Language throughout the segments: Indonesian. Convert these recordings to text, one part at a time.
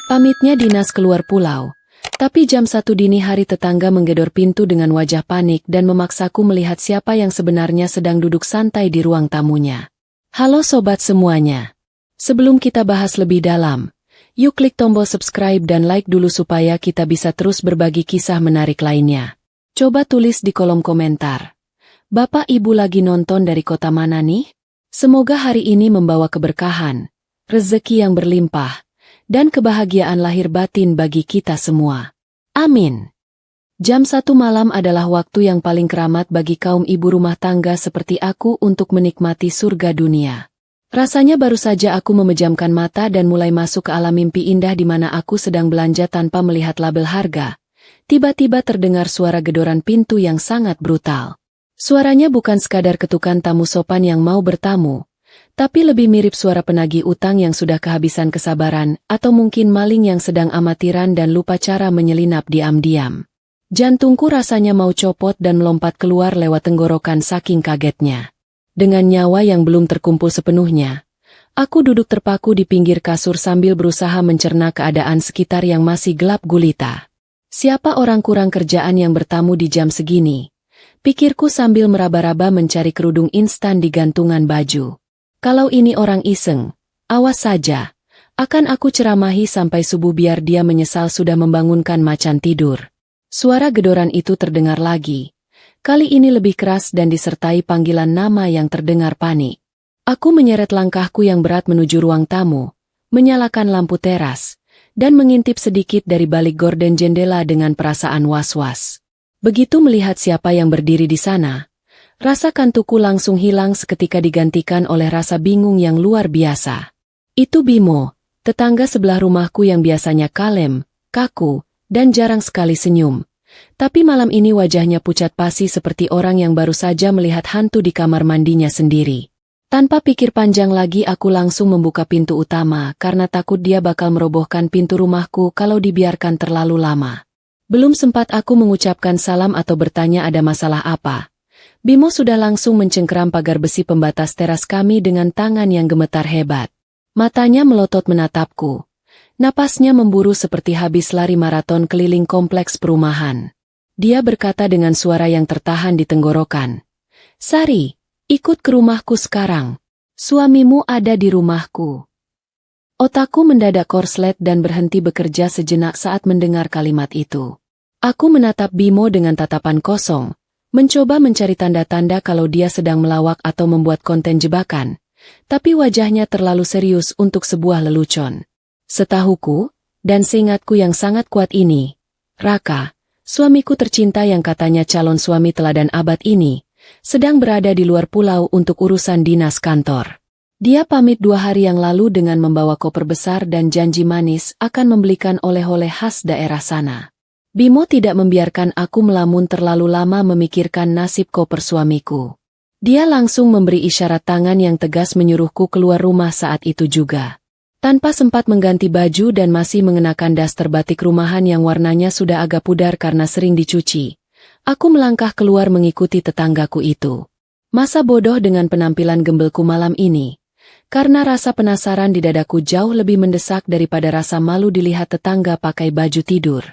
Pamitnya Dinas keluar pulau. Tapi jam 1 dini hari tetangga menggedor pintu dengan wajah panik dan memaksaku melihat siapa yang sebenarnya sedang duduk santai di ruang tamunya. Halo sobat semuanya. Sebelum kita bahas lebih dalam, yuk klik tombol subscribe dan like dulu supaya kita bisa terus berbagi kisah menarik lainnya. Coba tulis di kolom komentar. Bapak Ibu lagi nonton dari kota mana nih? Semoga hari ini membawa keberkahan, rezeki yang berlimpah, dan kebahagiaan lahir batin bagi kita semua. Amin. Jam 1 malam adalah waktu yang paling keramat bagi kaum ibu rumah tangga seperti aku untuk menikmati surga dunia. Rasanya baru saja aku memejamkan mata dan mulai masuk ke alam mimpi indah di mana aku sedang belanja tanpa melihat label harga. Tiba-tiba terdengar suara gedoran pintu yang sangat brutal. Suaranya bukan sekadar ketukan tamu sopan yang mau bertamu, tapi lebih mirip suara penagih utang yang sudah kehabisan kesabaran, atau mungkin maling yang sedang amatiran dan lupa cara menyelinap diam-diam. Jantungku rasanya mau copot dan melompat keluar lewat tenggorokan saking kagetnya. Dengan nyawa yang belum terkumpul sepenuhnya, aku duduk terpaku di pinggir kasur sambil berusaha mencerna keadaan sekitar yang masih gelap gulita. Siapa orang kurang kerjaan yang bertamu di jam segini? Pikirku sambil meraba-raba mencari kerudung instan di gantungan baju. Kalau ini orang iseng, awas saja. Akan aku ceramahi sampai subuh biar dia menyesal sudah membangunkan macan tidur. Suara gedoran itu terdengar lagi. Kali ini lebih keras dan disertai panggilan nama yang terdengar panik. Aku menyeret langkahku yang berat menuju ruang tamu, menyalakan lampu teras, dan mengintip sedikit dari balik gorden jendela dengan perasaan was-was. Begitu melihat siapa yang berdiri di sana, rasa kantukku langsung hilang seketika digantikan oleh rasa bingung yang luar biasa. Itu Bimo, tetangga sebelah rumahku yang biasanya kalem, kaku, dan jarang sekali senyum. Tapi malam ini wajahnya pucat pasi seperti orang yang baru saja melihat hantu di kamar mandinya sendiri. Tanpa pikir panjang lagi aku langsung membuka pintu utama karena takut dia bakal merobohkan pintu rumahku kalau dibiarkan terlalu lama. Belum sempat aku mengucapkan salam atau bertanya ada masalah apa. Bimo sudah langsung mencengkeram pagar besi pembatas teras kami dengan tangan yang gemetar hebat. Matanya melotot menatapku. Napasnya memburu seperti habis lari maraton keliling kompleks perumahan. Dia berkata dengan suara yang tertahan di tenggorokan. Sari, ikut ke rumahku sekarang. Suamimu ada di rumahku. Otakku mendadak korslet dan berhenti bekerja sejenak saat mendengar kalimat itu. Aku menatap Bimo dengan tatapan kosong, mencoba mencari tanda-tanda kalau dia sedang melawak atau membuat konten jebakan, tapi wajahnya terlalu serius untuk sebuah lelucon. Setahuku, dan seingatku yang sangat kuat ini, Raka, suamiku tercinta yang katanya calon suami teladan abad ini, sedang berada di luar pulau untuk urusan dinas kantor. Dia pamit 2 hari yang lalu dengan membawa koper besar dan janji manis akan membelikan oleh-oleh khas daerah sana. Bimo tidak membiarkan aku melamun terlalu lama memikirkan nasib koper suamiku. Dia langsung memberi isyarat tangan yang tegas menyuruhku keluar rumah saat itu juga. Tanpa sempat mengganti baju dan masih mengenakan daster batik rumahan yang warnanya sudah agak pudar karena sering dicuci, aku melangkah keluar mengikuti tetanggaku itu. Masa bodoh dengan penampilan gembelku malam ini. Karena rasa penasaran di dadaku jauh lebih mendesak daripada rasa malu dilihat tetangga pakai baju tidur.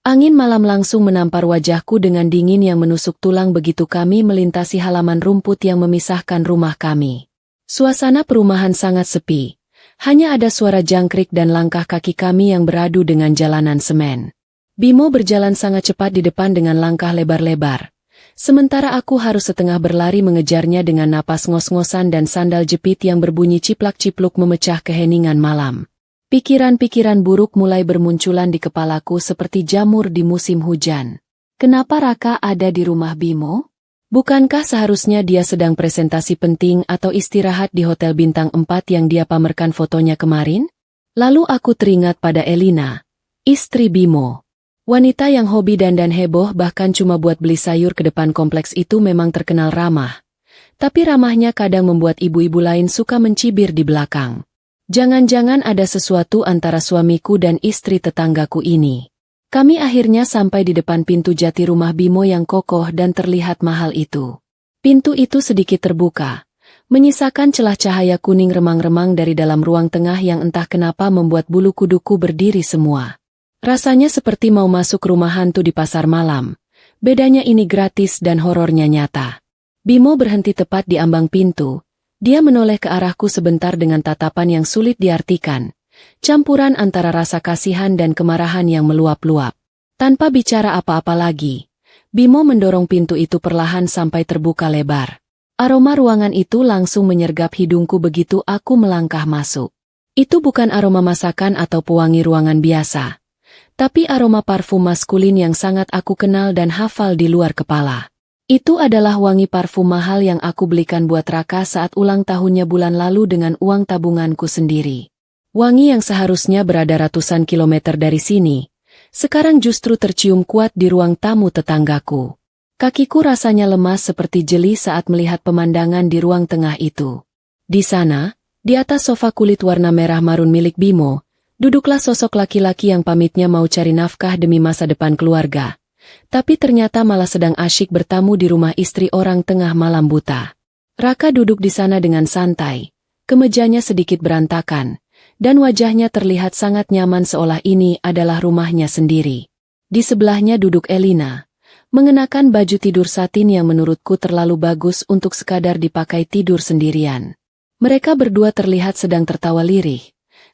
Angin malam langsung menampar wajahku dengan dingin yang menusuk tulang begitu kami melintasi halaman rumput yang memisahkan rumah kami. Suasana perumahan sangat sepi. Hanya ada suara jangkrik dan langkah kaki kami yang beradu dengan jalanan semen. Bimo berjalan sangat cepat di depan dengan langkah lebar-lebar. Sementara aku harus setengah berlari mengejarnya dengan napas ngos-ngosan dan sandal jepit yang berbunyi ciplak-cipluk memecah keheningan malam. Pikiran-pikiran buruk mulai bermunculan di kepalaku seperti jamur di musim hujan. Kenapa Raka ada di rumah Bimo? Bukankah seharusnya dia sedang presentasi penting atau istirahat di Hotel Bintang 4 yang dia pamerkan fotonya kemarin? Lalu aku teringat pada Elina, istri Bimo. Wanita yang hobi dandan heboh bahkan cuma buat beli sayur ke depan kompleks itu memang terkenal ramah. Tapi ramahnya kadang membuat ibu-ibu lain suka mencibir di belakang. Jangan-jangan ada sesuatu antara suamiku dan istri tetanggaku ini. Kami akhirnya sampai di depan pintu jati rumah Bimo yang kokoh dan terlihat mahal itu. Pintu itu sedikit terbuka, menyisakan celah cahaya kuning remang-remang dari dalam ruang tengah yang entah kenapa membuat bulu kuduku berdiri semua. Rasanya seperti mau masuk rumah hantu di pasar malam. Bedanya ini gratis dan horornya nyata. Bimo berhenti tepat di ambang pintu. Dia menoleh ke arahku sebentar dengan tatapan yang sulit diartikan. Campuran antara rasa kasihan dan kemarahan yang meluap-luap. Tanpa bicara apa-apa lagi, Bimo mendorong pintu itu perlahan sampai terbuka lebar. Aroma ruangan itu langsung menyergap hidungku begitu aku melangkah masuk. Itu bukan aroma masakan atau pewangi ruangan biasa, tapi aroma parfum maskulin yang sangat aku kenal dan hafal di luar kepala. Itu adalah wangi parfum mahal yang aku belikan buat Raka saat ulang tahunnya bulan lalu dengan uang tabunganku sendiri. Wangi yang seharusnya berada ratusan kilometer dari sini, sekarang justru tercium kuat di ruang tamu tetanggaku. Kakiku rasanya lemas seperti jeli saat melihat pemandangan di ruang tengah itu. Di sana, di atas sofa kulit warna merah marun milik Bimo, duduklah sosok laki-laki yang pamitnya mau cari nafkah demi masa depan keluarga. Tapi ternyata malah sedang asyik bertamu di rumah istri orang tengah malam buta. Raka duduk di sana dengan santai, kemejanya sedikit berantakan, dan wajahnya terlihat sangat nyaman seolah ini adalah rumahnya sendiri. Di sebelahnya duduk Elina, mengenakan baju tidur satin yang menurutku terlalu bagus untuk sekadar dipakai tidur sendirian. Mereka berdua terlihat sedang tertawa lirih.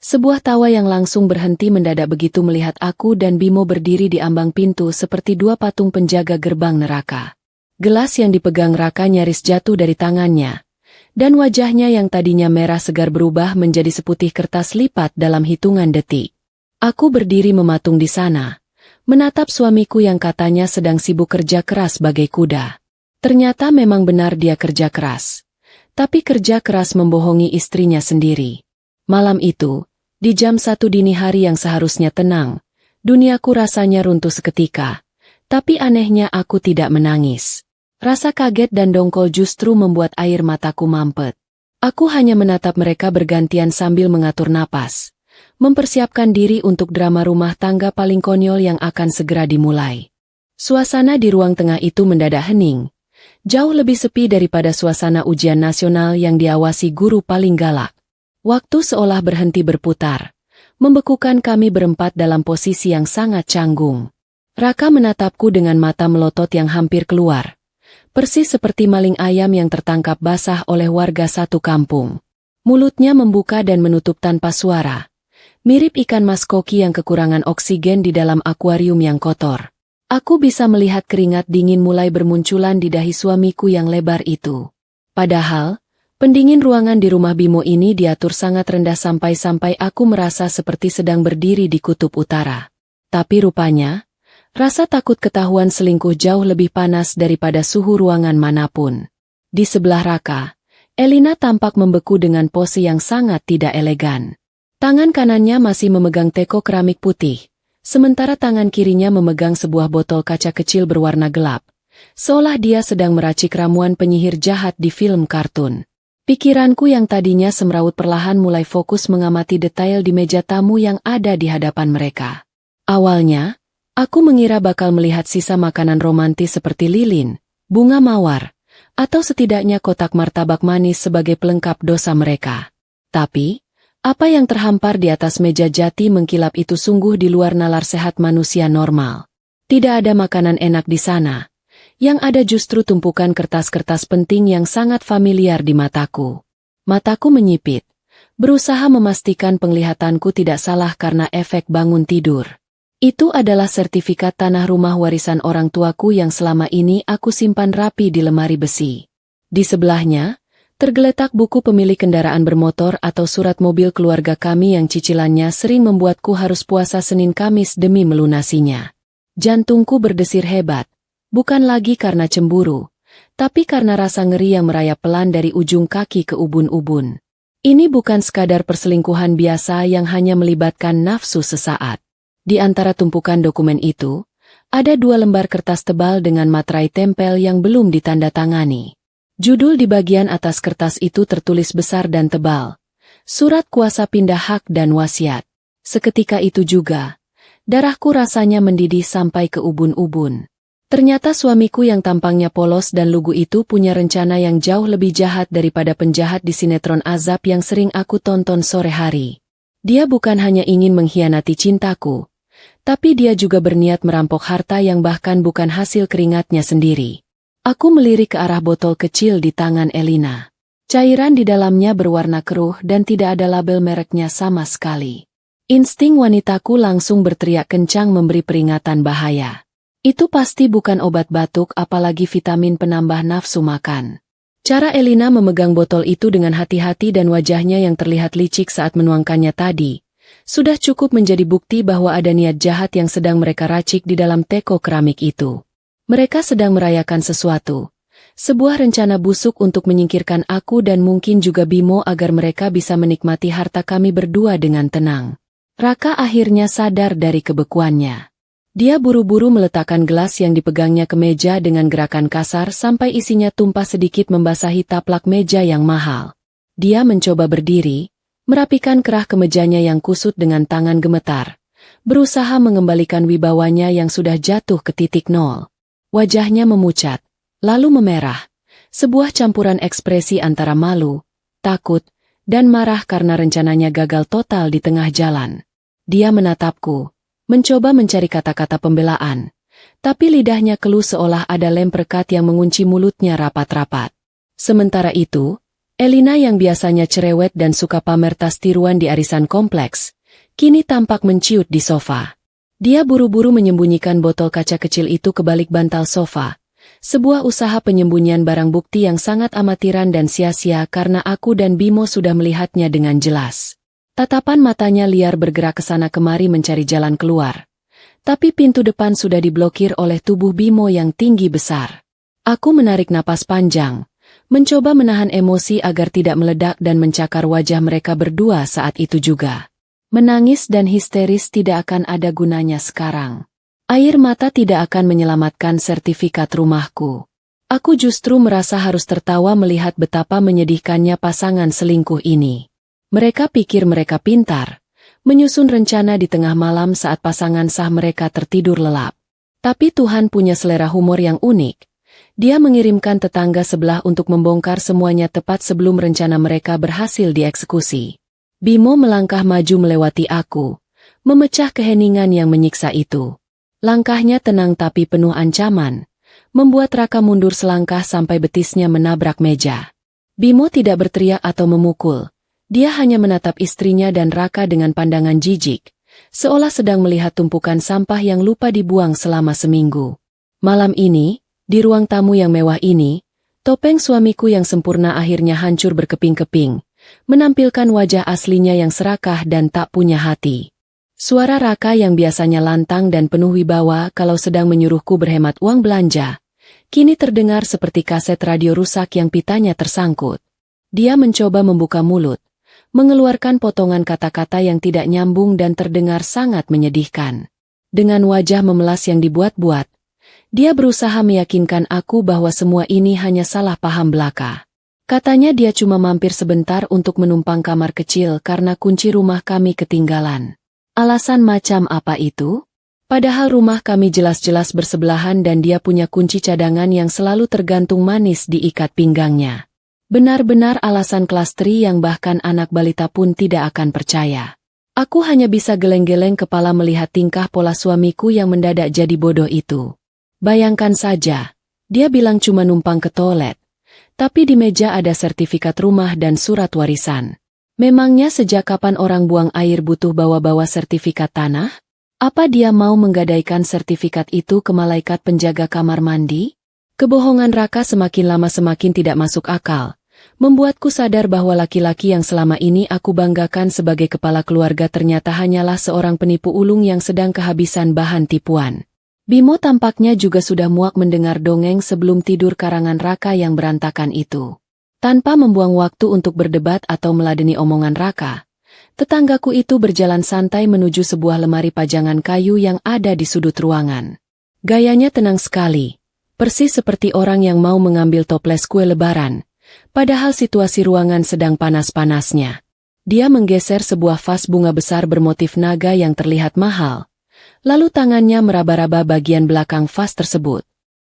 Sebuah tawa yang langsung berhenti mendadak begitu melihat aku dan Bimo berdiri di ambang pintu seperti dua patung penjaga gerbang neraka. Gelas yang dipegang Raka nyaris jatuh dari tangannya, dan wajahnya yang tadinya merah segar berubah menjadi seputih kertas lipat dalam hitungan detik. Aku berdiri mematung di sana, menatap suamiku yang katanya sedang sibuk kerja keras bagai kuda. Ternyata memang benar dia kerja keras. Tapi kerja keras membohongi istrinya sendiri. Malam itu, di jam 1 dini hari yang seharusnya tenang, duniaku rasanya runtuh seketika. Tapi anehnya aku tidak menangis. Rasa kaget dan dongkol justru membuat air mataku mampet. Aku hanya menatap mereka bergantian sambil mengatur napas, mempersiapkan diri untuk drama rumah tangga paling konyol yang akan segera dimulai. Suasana di ruang tengah itu mendadak hening, jauh lebih sepi daripada suasana ujian nasional yang diawasi guru paling galak. Waktu seolah berhenti berputar, membekukan kami berempat dalam posisi yang sangat canggung. Raka menatapku dengan mata melotot yang hampir keluar, persis seperti maling ayam yang tertangkap basah oleh warga satu kampung. Mulutnya membuka dan menutup tanpa suara, mirip ikan mas koki yang kekurangan oksigen di dalam akuarium yang kotor. Aku bisa melihat keringat dingin mulai bermunculan di dahi suamiku yang lebar itu. Padahal, pendingin ruangan di rumah Bimo ini diatur sangat rendah sampai-sampai aku merasa seperti sedang berdiri di kutub utara. Tapi rupanya, rasa takut ketahuan selingkuh jauh lebih panas daripada suhu ruangan manapun. Di sebelah Raka, Elina tampak membeku dengan pose yang sangat tidak elegan. Tangan kanannya masih memegang teko keramik putih, sementara tangan kirinya memegang sebuah botol kaca kecil berwarna gelap, seolah dia sedang meracik ramuan penyihir jahat di film kartun. Pikiranku yang tadinya semrawut perlahan mulai fokus mengamati detail di meja tamu yang ada di hadapan mereka. Awalnya, aku mengira bakal melihat sisa makanan romantis seperti lilin, bunga mawar, atau setidaknya kotak martabak manis sebagai pelengkap dosa mereka. Tapi, apa yang terhampar di atas meja jati mengkilap itu sungguh di luar nalar sehat manusia normal. Tidak ada makanan enak di sana. Yang ada justru tumpukan kertas-kertas penting yang sangat familiar di mataku. Mataku menyipit, berusaha memastikan penglihatanku tidak salah karena efek bangun tidur. Itu adalah sertifikat tanah rumah warisan orang tuaku yang selama ini aku simpan rapi di lemari besi. Di sebelahnya, tergeletak buku pemilik kendaraan bermotor atau surat mobil keluarga kami yang cicilannya sering membuatku harus puasa Senin Kamis demi melunasinya. Jantungku berdesir hebat. Bukan lagi karena cemburu, tapi karena rasa ngeri yang merayap pelan dari ujung kaki ke ubun-ubun. Ini bukan sekadar perselingkuhan biasa yang hanya melibatkan nafsu sesaat. Di antara tumpukan dokumen itu, ada 2 lembar kertas tebal dengan materai tempel yang belum ditandatangani. Judul di bagian atas kertas itu tertulis besar dan tebal, Surat Kuasa Pindah Hak dan Wasiat. Seketika itu juga, darahku rasanya mendidih sampai ke ubun-ubun. Ternyata suamiku yang tampangnya polos dan lugu itu punya rencana yang jauh lebih jahat daripada penjahat di sinetron azab yang sering aku tonton sore hari. Dia bukan hanya ingin mengkhianati cintaku, tapi dia juga berniat merampok harta yang bahkan bukan hasil keringatnya sendiri. Aku melirik ke arah botol kecil di tangan Elina. Cairan di dalamnya berwarna keruh dan tidak ada label mereknya sama sekali. Insting wanitaku langsung berteriak kencang memberi peringatan bahaya. Itu pasti bukan obat batuk apalagi vitamin penambah nafsu makan. Cara Elina memegang botol itu dengan hati-hati dan wajahnya yang terlihat licik saat menuangkannya tadi, sudah cukup menjadi bukti bahwa ada niat jahat yang sedang mereka racik di dalam teko keramik itu. Mereka sedang merayakan sesuatu. Sebuah rencana busuk untuk menyingkirkan aku dan mungkin juga Bimo agar mereka bisa menikmati harta kami berdua dengan tenang. Raka akhirnya sadar dari kebekuannya. Dia buru-buru meletakkan gelas yang dipegangnya ke meja dengan gerakan kasar sampai isinya tumpah sedikit membasahi taplak meja yang mahal. Dia mencoba berdiri, merapikan kerah kemejanya yang kusut dengan tangan gemetar, berusaha mengembalikan wibawanya yang sudah jatuh ke titik nol. Wajahnya memucat, lalu memerah, sebuah campuran ekspresi antara malu, takut, dan marah karena rencananya gagal total di tengah jalan. Dia menatapku, mencoba mencari kata-kata pembelaan, tapi lidahnya keluh seolah ada lem perekat yang mengunci mulutnya rapat-rapat. Sementara itu, Elina yang biasanya cerewet dan suka pamer tas tiruan di arisan kompleks, kini tampak menciut di sofa. Dia buru-buru menyembunyikan botol kaca kecil itu ke balik bantal sofa, sebuah usaha penyembunyian barang bukti yang sangat amatiran dan sia-sia karena aku dan Bimo sudah melihatnya dengan jelas. Tatapan matanya liar bergerak ke sana kemari mencari jalan keluar. Tapi pintu depan sudah diblokir oleh tubuh Bimo yang tinggi besar. Aku menarik napas panjang, mencoba menahan emosi agar tidak meledak dan mencakar wajah mereka berdua saat itu juga. Menangis dan histeris tidak akan ada gunanya sekarang. Air mata tidak akan menyelamatkan sertifikat rumahku. Aku justru merasa harus tertawa melihat betapa menyedihkannya pasangan selingkuh ini. Mereka pikir mereka pintar, menyusun rencana di tengah malam saat pasangan sah mereka tertidur lelap. Tapi Tuhan punya selera humor yang unik. Dia mengirimkan tetangga sebelah untuk membongkar semuanya tepat sebelum rencana mereka berhasil dieksekusi. Bimo melangkah maju melewati aku, memecah keheningan yang menyiksa itu. Langkahnya tenang tapi penuh ancaman, membuat Raka mundur selangkah sampai betisnya menabrak meja. Bimo tidak berteriak atau memukul. Dia hanya menatap istrinya dan Raka dengan pandangan jijik, seolah sedang melihat tumpukan sampah yang lupa dibuang selama seminggu. Malam ini, di ruang tamu yang mewah ini, topeng suamiku yang sempurna akhirnya hancur berkeping-keping, menampilkan wajah aslinya yang serakah dan tak punya hati. Suara Raka yang biasanya lantang dan penuh wibawa kalau sedang menyuruhku berhemat uang belanja, kini terdengar seperti kaset radio rusak yang pitanya tersangkut. Dia mencoba membuka mulut, mengeluarkan potongan kata-kata yang tidak nyambung dan terdengar sangat menyedihkan. Dengan wajah memelas yang dibuat-buat, dia berusaha meyakinkan aku bahwa semua ini hanya salah paham belaka. Katanya dia cuma mampir sebentar untuk menumpang kamar kecil karena kunci rumah kami ketinggalan. Alasan macam apa itu? Padahal rumah kami jelas-jelas bersebelahan dan dia punya kunci cadangan yang selalu tergantung manis di ikat pinggangnya. Benar-benar alasan kelas tri yang bahkan anak balita pun tidak akan percaya. Aku hanya bisa geleng-geleng kepala melihat tingkah pola suamiku yang mendadak jadi bodoh itu. Bayangkan saja, dia bilang cuma numpang ke toilet, tapi di meja ada sertifikat rumah dan surat warisan. Memangnya sejak kapan orang buang air butuh bawa-bawa sertifikat tanah? Apa dia mau menggadaikan sertifikat itu ke malaikat penjaga kamar mandi? Kebohongan Raka semakin lama semakin tidak masuk akal. Membuatku sadar bahwa laki-laki yang selama ini aku banggakan sebagai kepala keluarga ternyata hanyalah seorang penipu ulung yang sedang kehabisan bahan tipuan. Bimo tampaknya juga sudah muak mendengar dongeng sebelum tidur karangan Raka yang berantakan itu. Tanpa membuang waktu untuk berdebat atau meladeni omongan Raka, tetanggaku itu berjalan santai menuju sebuah lemari pajangan kayu yang ada di sudut ruangan. Gayanya tenang sekali, persis seperti orang yang mau mengambil toples kue lebaran. Padahal situasi ruangan sedang panas-panasnya. Dia menggeser sebuah vas bunga besar bermotif naga yang terlihat mahal. Lalu tangannya meraba-raba bagian belakang vas tersebut.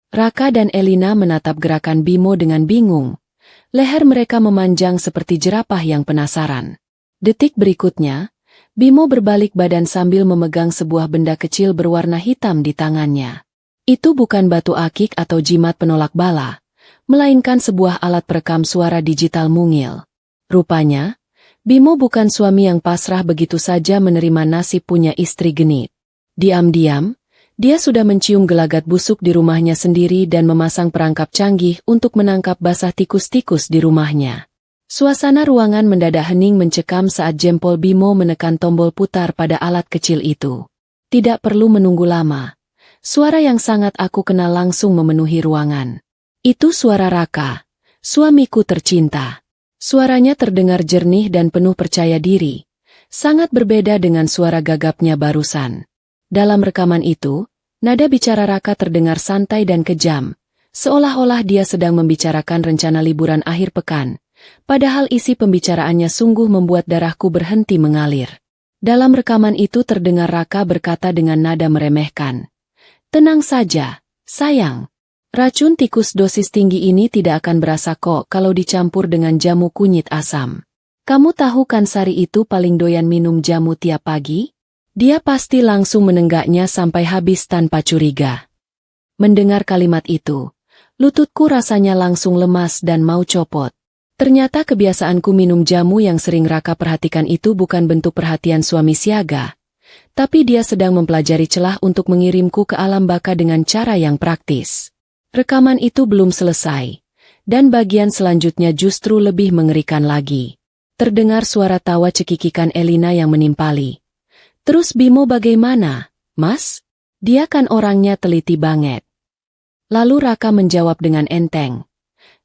Raka dan Elina menatap gerakan Bimo dengan bingung. Leher mereka memanjang seperti jerapah yang penasaran. Detik berikutnya, Bimo berbalik badan sambil memegang sebuah benda kecil berwarna hitam di tangannya. Itu bukan batu akik atau jimat penolak bala, melainkan sebuah alat perekam suara digital mungil. Rupanya, Bimo bukan suami yang pasrah begitu saja menerima nasib punya istri genit. Diam-diam, dia sudah mencium gelagat busuk di rumahnya sendiri dan memasang perangkap canggih untuk menangkap basah tikus-tikus di rumahnya. Suasana ruangan mendadak hening mencekam saat jempol Bimo menekan tombol putar pada alat kecil itu. Tidak perlu menunggu lama. Suara yang sangat aku kenal langsung memenuhi ruangan. Itu suara Raka, suamiku tercinta. Suaranya terdengar jernih dan penuh percaya diri. Sangat berbeda dengan suara gagapnya barusan. Dalam rekaman itu, nada bicara Raka terdengar santai dan kejam, seolah-olah dia sedang membicarakan rencana liburan akhir pekan, padahal isi pembicaraannya sungguh membuat darahku berhenti mengalir. Dalam rekaman itu terdengar Raka berkata dengan nada meremehkan, "Tenang saja, sayang. Racun tikus dosis tinggi ini tidak akan berasa kok kalau dicampur dengan jamu kunyit asam. Kamu tahu kan Sari itu paling doyan minum jamu tiap pagi?" Dia pasti langsung menenggaknya sampai habis tanpa curiga. Mendengar kalimat itu, lututku rasanya langsung lemas dan mau copot. Ternyata kebiasaanku minum jamu yang sering Raka perhatikan itu bukan bentuk perhatian suami siaga, tapi dia sedang mempelajari celah untuk mengirimku ke alam baka dengan cara yang praktis. Rekaman itu belum selesai, dan bagian selanjutnya justru lebih mengerikan lagi. Terdengar suara tawa cekikikan Elina yang menimpali. "Terus Bimo bagaimana, Mas? Dia kan orangnya teliti banget." Lalu Raka menjawab dengan enteng.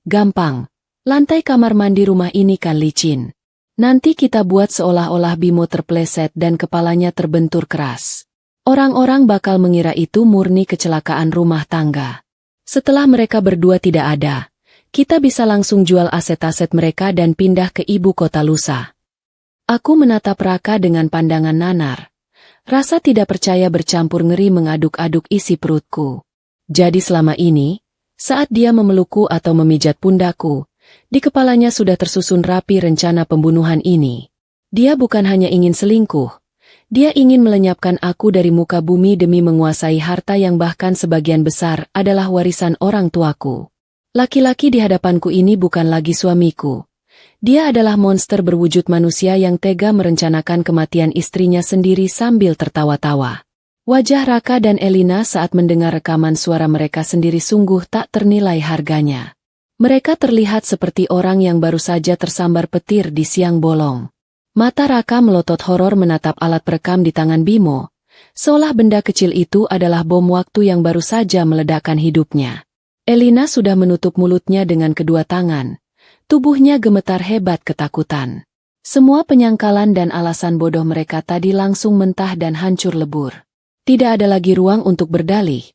"Gampang, lantai kamar mandi rumah ini kan licin. Nanti kita buat seolah-olah Bimo terpleset dan kepalanya terbentur keras. Orang-orang bakal mengira itu murni kecelakaan rumah tangga. Setelah mereka berdua tidak ada, kita bisa langsung jual aset-aset mereka dan pindah ke ibu kota lusa." Aku menatap Raka dengan pandangan nanar. Rasa tidak percaya bercampur ngeri mengaduk-aduk isi perutku. Jadi selama ini, saat dia memelukku atau memijat pundakku, di kepalanya sudah tersusun rapi rencana pembunuhan ini. Dia bukan hanya ingin selingkuh, dia ingin melenyapkan aku dari muka bumi demi menguasai harta yang bahkan sebagian besar adalah warisan orang tuaku. Laki-laki di hadapanku ini bukan lagi suamiku. Dia adalah monster berwujud manusia yang tega merencanakan kematian istrinya sendiri sambil tertawa-tawa. Wajah Raka dan Elina saat mendengar rekaman suara mereka sendiri sungguh tak ternilai harganya. Mereka terlihat seperti orang yang baru saja tersambar petir di siang bolong. Mata Raka melotot horor menatap alat perekam di tangan Bimo, seolah benda kecil itu adalah bom waktu yang baru saja meledakkan hidupnya. Elina sudah menutup mulutnya dengan kedua tangan. Tubuhnya gemetar hebat ketakutan. Semua penyangkalan dan alasan bodoh mereka tadi langsung mentah dan hancur lebur. Tidak ada lagi ruang untuk berdalih.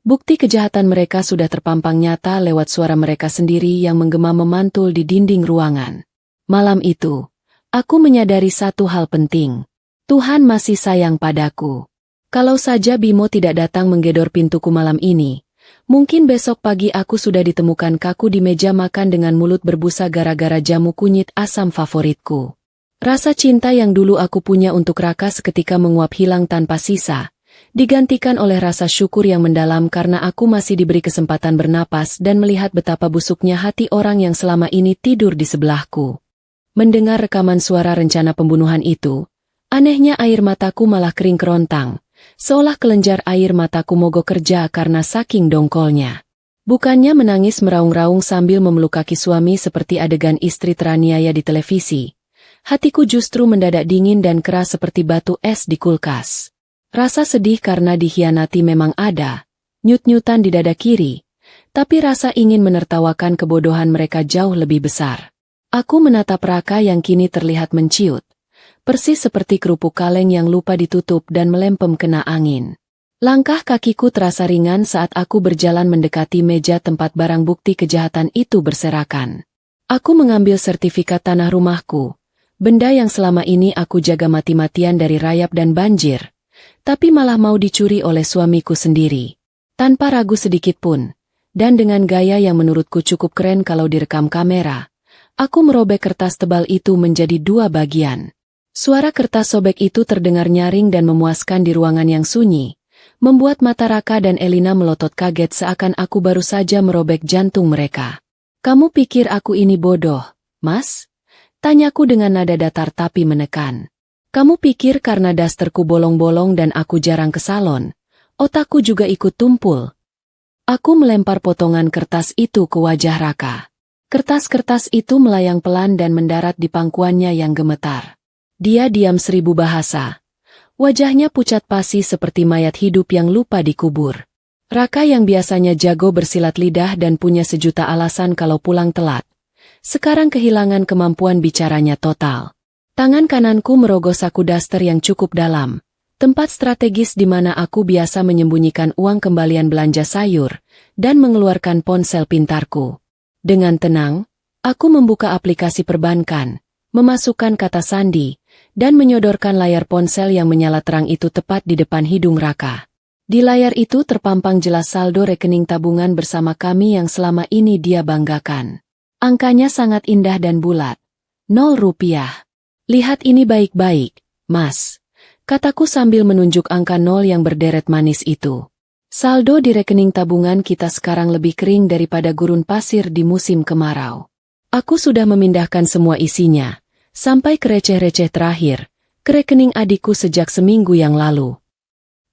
Bukti kejahatan mereka sudah terpampang nyata lewat suara mereka sendiri yang menggema memantul di dinding ruangan. Malam itu, aku menyadari satu hal penting. Tuhan masih sayang padaku. Kalau saja Bimo tidak datang menggedor pintuku malam ini, mungkin besok pagi aku sudah ditemukan kaku di meja makan dengan mulut berbusa gara-gara jamu kunyit asam favoritku. Rasa cinta yang dulu aku punya untuk Raka seketika menguap hilang tanpa sisa, digantikan oleh rasa syukur yang mendalam karena aku masih diberi kesempatan bernapas dan melihat betapa busuknya hati orang yang selama ini tidur di sebelahku. Mendengar rekaman suara rencana pembunuhan itu, anehnya air mataku malah kering kerontang. Seolah kelenjar air mataku mogok kerja karena saking dongkolnya. Bukannya menangis meraung-raung sambil memeluk kaki suami seperti adegan istri teraniaya di televisi. Hatiku justru mendadak dingin dan keras seperti batu es di kulkas. Rasa sedih karena dikhianati memang ada, nyut-nyutan di dada kiri, tapi rasa ingin menertawakan kebodohan mereka jauh lebih besar. Aku menatap Raka yang kini terlihat menciut. Persis seperti kerupuk kaleng yang lupa ditutup dan melempem kena angin. Langkah kakiku terasa ringan saat aku berjalan mendekati meja tempat barang bukti kejahatan itu berserakan. Aku mengambil sertifikat tanah rumahku, benda yang selama ini aku jaga mati-matian dari rayap dan banjir, tapi malah mau dicuri oleh suamiku sendiri. Tanpa ragu sedikit pun, dan dengan gaya yang menurutku cukup keren kalau direkam kamera, aku merobek kertas tebal itu menjadi 2 bagian. Suara kertas sobek itu terdengar nyaring dan memuaskan di ruangan yang sunyi, membuat mata Raka dan Elina melotot kaget seakan aku baru saja merobek jantung mereka. "Kamu pikir aku ini bodoh, Mas?" Tanyaku dengan nada datar tapi menekan. "Kamu pikir karena dasterku bolong-bolong dan aku jarang ke salon, otakku juga ikut tumpul?" Aku melempar potongan kertas itu ke wajah Raka. Kertas-kertas itu melayang pelan dan mendarat di pangkuannya yang gemetar. Dia diam 1000 bahasa. Wajahnya pucat pasi seperti mayat hidup yang lupa dikubur. Raka yang biasanya jago bersilat lidah dan punya sejuta alasan kalau pulang telat, sekarang kehilangan kemampuan bicaranya total. Tangan kananku merogoh saku daster yang cukup dalam, tempat strategis di mana aku biasa menyembunyikan uang kembalian belanja sayur, dan mengeluarkan ponsel pintarku. Dengan tenang, aku membuka aplikasi perbankan, memasukkan kata sandi, dan menyodorkan layar ponsel yang menyala terang itu tepat di depan hidung Raka. Di layar itu terpampang jelas saldo rekening tabungan bersama kami yang selama ini dia banggakan. Angkanya sangat indah dan bulat. 0 rupiah. "Lihat ini baik-baik, Mas," kataku sambil menunjuk angka 0 yang berderet manis itu. Saldo di rekening tabungan kita sekarang lebih kering daripada gurun pasir di musim kemarau. Aku sudah memindahkan semua isinya, sampai ke receh-receh terakhir, ke rekening adikku sejak seminggu yang lalu.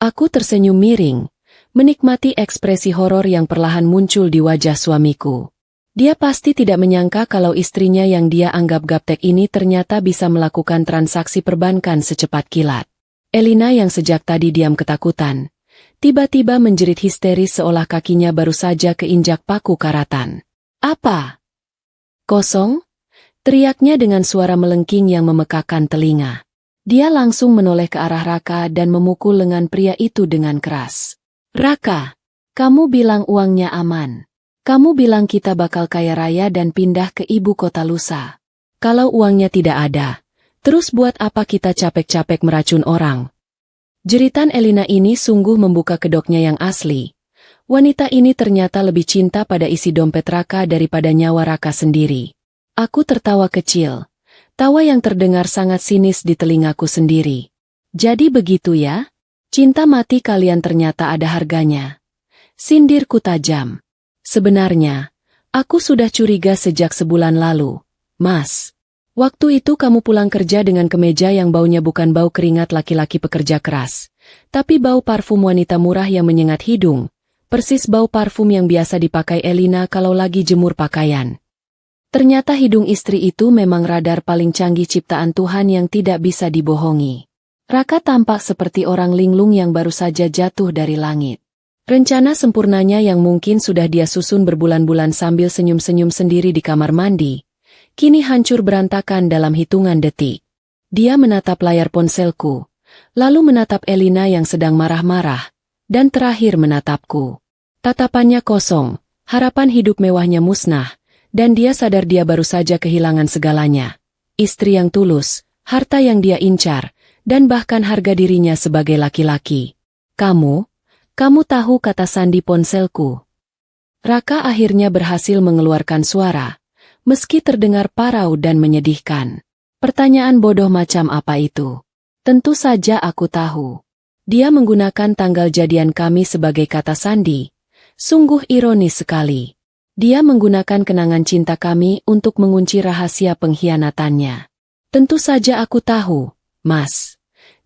Aku tersenyum miring, menikmati ekspresi horor yang perlahan muncul di wajah suamiku. Dia pasti tidak menyangka kalau istrinya yang dia anggap gaptek ini ternyata bisa melakukan transaksi perbankan secepat kilat. Elina yang sejak tadi diam ketakutan, tiba-tiba menjerit histeris seolah kakinya baru saja keinjak paku karatan. "Apa? Kosong?" teriaknya dengan suara melengking yang memekakan telinga. Dia langsung menoleh ke arah Raka dan memukul lengan pria itu dengan keras. "Raka, kamu bilang uangnya aman. Kamu bilang kita bakal kaya raya dan pindah ke ibu kota lusa. Kalau uangnya tidak ada, terus buat apa kita capek-capek meracun orang?" Jeritan Elina ini sungguh membuka kedoknya yang asli. Wanita ini ternyata lebih cinta pada isi dompet Raka daripada nyawa Raka sendiri. Aku tertawa kecil. Tawa yang terdengar sangat sinis di telingaku sendiri. "Jadi begitu ya? Cinta mati kalian ternyata ada harganya." Sindirku tajam. "Sebenarnya, aku sudah curiga sejak sebulan lalu, Mas. Waktu itu kamu pulang kerja dengan kemeja yang baunya bukan bau keringat laki-laki pekerja keras, tapi bau parfum wanita murah yang menyengat hidung, persis bau parfum yang biasa dipakai Elina kalau lagi jemur pakaian." Ternyata hidung istri itu memang radar paling canggih ciptaan Tuhan yang tidak bisa dibohongi. Raka tampak seperti orang linglung yang baru saja jatuh dari langit. Rencana sempurnanya yang mungkin sudah dia susun berbulan-bulan sambil senyum-senyum sendiri di kamar mandi, kini hancur berantakan dalam hitungan detik. Dia menatap layar ponselku, lalu menatap Elina yang sedang marah-marah, dan terakhir menatapku. Tatapannya kosong, harapan hidup mewahnya musnah, dan dia sadar dia baru saja kehilangan segalanya. Istri yang tulus, harta yang dia incar, dan bahkan harga dirinya sebagai laki-laki. Kamu tahu kata sandi ponselku." Raka akhirnya berhasil mengeluarkan suara, meski terdengar parau dan menyedihkan. "Pertanyaan bodoh macam apa itu? Tentu saja aku tahu. Dia menggunakan tanggal jadian kami sebagai kata sandi. Sungguh ironis sekali. Dia menggunakan kenangan cinta kami untuk mengunci rahasia pengkhianatannya." "Tentu saja aku tahu, Mas,"